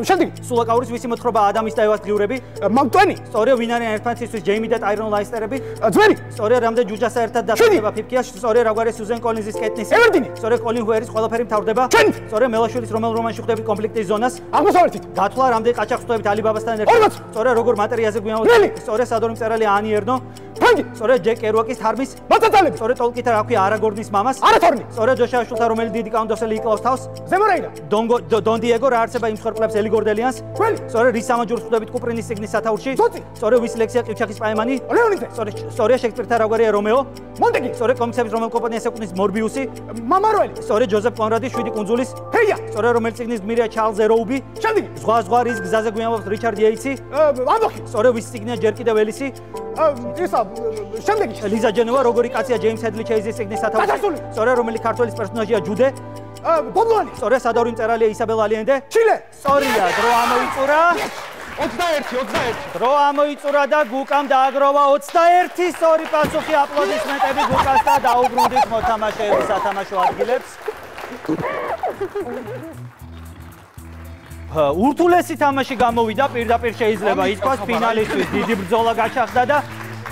[SPEAKER 13] შემდეგი.
[SPEAKER 1] სულაკაურის ვისი მოთხრობა ადამის და ევას გლიურები?
[SPEAKER 13] მამტვენი.
[SPEAKER 1] სწორედ ვინ არიან ერთმანეთისთვის ჯეიმი და ტაირონ ლაისტერები?
[SPEAKER 13] ძველი.
[SPEAKER 1] სწორედ რამდენ ჯუჯასა ერთად დასწრება ფიფკიას? სწორედ რა გვარი სუზენ კოლინზის კეტნისი?
[SPEAKER 13] ევერდინი.
[SPEAKER 1] სწორედ კოლინ ჰუერის ყველაფერი მთავრდება?
[SPEAKER 13] ჩენი.
[SPEAKER 1] სწორედ მელაშვილის რომელ რომანში ხვდებით კონფლიქტის ზონას?
[SPEAKER 13] აღმოსავლეთით.
[SPEAKER 1] გათვლა რამდენ ყაჩაღს ხვდებით ალიბაბასთან ერთად? სწორედ როგორ მატერიაზე გვიამოწმებით? სწორედ სადორი მწერალი ანი ერნო?
[SPEAKER 13] ფრანგი.
[SPEAKER 1] სწორედ ჯეკ კერუაკის თარმის?
[SPEAKER 13] მაწაწალები.
[SPEAKER 1] სწორედ ტოლკითა რა ქვია არაგორნის მამას?
[SPEAKER 13] არათორნი.
[SPEAKER 1] სწორედ ჯოშაშვილთა რომელი დიდი კაუნდოსელი იკლავს თავს?
[SPEAKER 13] ზემორეირა.
[SPEAKER 1] დონ დიეგო რა არსება იმ მსხვერპლებს ელი გორდელიანს?
[SPEAKER 13] ქველი.
[SPEAKER 1] სწორედ რის სამაჯურს ხვდებით კუპრინის სიგნის სათავში?
[SPEAKER 13] ზოცი.
[SPEAKER 1] სწორედ ვის ლექსია ყივჩახის პაემანი?
[SPEAKER 13] ლეონიდე.
[SPEAKER 1] სწორედ შექსპირთა რა გვარია რომეო?
[SPEAKER 13] მონტეგი.
[SPEAKER 1] სწორედ კომიქსების რომელ კომპანიას ეკუთვნის მორბიუსი?
[SPEAKER 13] მამაროელი.
[SPEAKER 1] სწორედ ჯოზეფ კონრადის 7 კუნძულის?
[SPEAKER 13] ფეია.
[SPEAKER 1] სწორედ რომელი წიგნის გმირია ჩარლზ ეროუბი?
[SPEAKER 13] შემდეგი.
[SPEAKER 1] ზღვა რის გზაზე გვიამბობს რიჩარდ იეიცი?
[SPEAKER 13] ამბოხი.
[SPEAKER 1] სწორედ ვის წიგნია ჯერ კიდევ ელისი?
[SPEAKER 13] ისა შემდეგი.
[SPEAKER 1] ლიზა ჯენოვა როგორი კაცია ჯეიმს ჰედლი ჩეიზის წიგნის სათავში? სწორედ რომელი ქართველის პერსონაჟია ჯუდე?
[SPEAKER 13] ბობლანი.
[SPEAKER 1] სწორედ სადორი მწერალია ისაბელა ალიენდე?
[SPEAKER 13] ჩილე.
[SPEAKER 1] სწორია, დრო ამოიწურა.
[SPEAKER 13] 21.
[SPEAKER 1] დრო ამოიწურა და გუკამ დააგროვა 21 სწორი პასუხი. აპლოდისმენტები გუკას და დაუბრუნდით მოთამაშეების სათამაშო ადგილებს. ურთულესი თამაში გამოვიდა, პირდაპირ შეიძლება ითქვას ფინალისტვის დიდი ბრძოლა გაჩაღდა და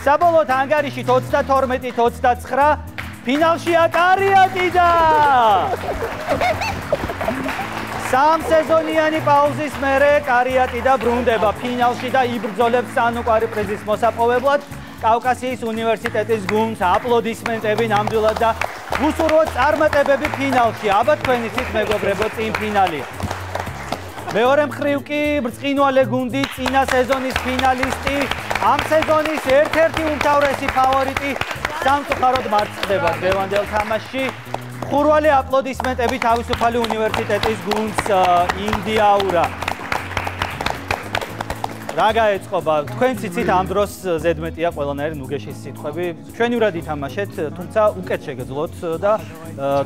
[SPEAKER 1] საბოლოოდ ანგარიშით 32-29 ფინალშია კარიატიდა. სამ სეზონიანი პაუზის მერე კარიატიდა ბრუნდება ფინალში და იბრძოლებს სანუკვარი პრიზის მოსაპოვებლად კავკასიის უნივერსიტეტის გუნდს. აპლოდისმენტები ნამდვილად და უსურვო წარმატებები ფინალში. აბა თქვენი სით მეგობრებო, წინ ფინალია. მეორე მხრივ კი ბრწყინვალე გუნდი, წინა სეზონის ფინალისტი, ამ სეზონის ერთ-ერთი უმთავრესი ფავორიტი სამწუხაროდ მარცხდება დღევანდელ თამაშში. ხურვალე აპლოდისმენტები თავისუფალი უნივერსიტეტის გუნდს ინდიაურა. რა გაეწყობა? თქვენ ციცით ამ დროს ზედმეტია ყველანაირი ნუგეშის სიტყვები. ჩვენივრად ითამაშეთ, თუმცა უკეთ შეგეძლოთ და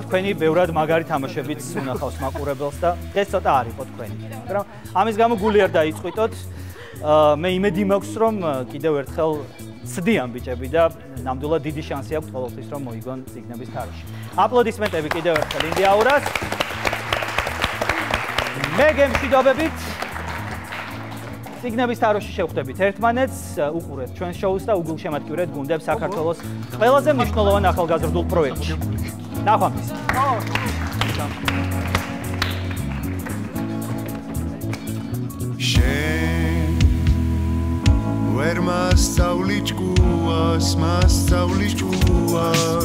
[SPEAKER 1] თქვენი ბევრად მაგარი თამაშებიც უნახავს მაყურებელს და ეს ცოტა არ იყო თქვენი. მაგრამ ამის გამო გული არ დაიწყვიტოთ. მე იმედი მაქვს, რომ კიდევ ერთხელ ცდიან ბიჭები და ნამდვილად დიდი შანსი აქვს ყოველთვის რომ მოიგონ წიგნების თაროში. აპლოდისმენტები კიდევ ერთხელ ინდიაურას. მე გემშვიდობებით. წიგნების თაროში შევხვდებით ერთმანეთს, უყურეთ ჩვენს შოუს და უგულშემატკივრეთ გუნდებს საქართველოს ყველაზე მნიშვნელოვან ახალგაზრდულ პროექტში. ნახვამდის.
[SPEAKER 14] ვერ მასწავლი ჭკუას, მასწავლი ჭკუას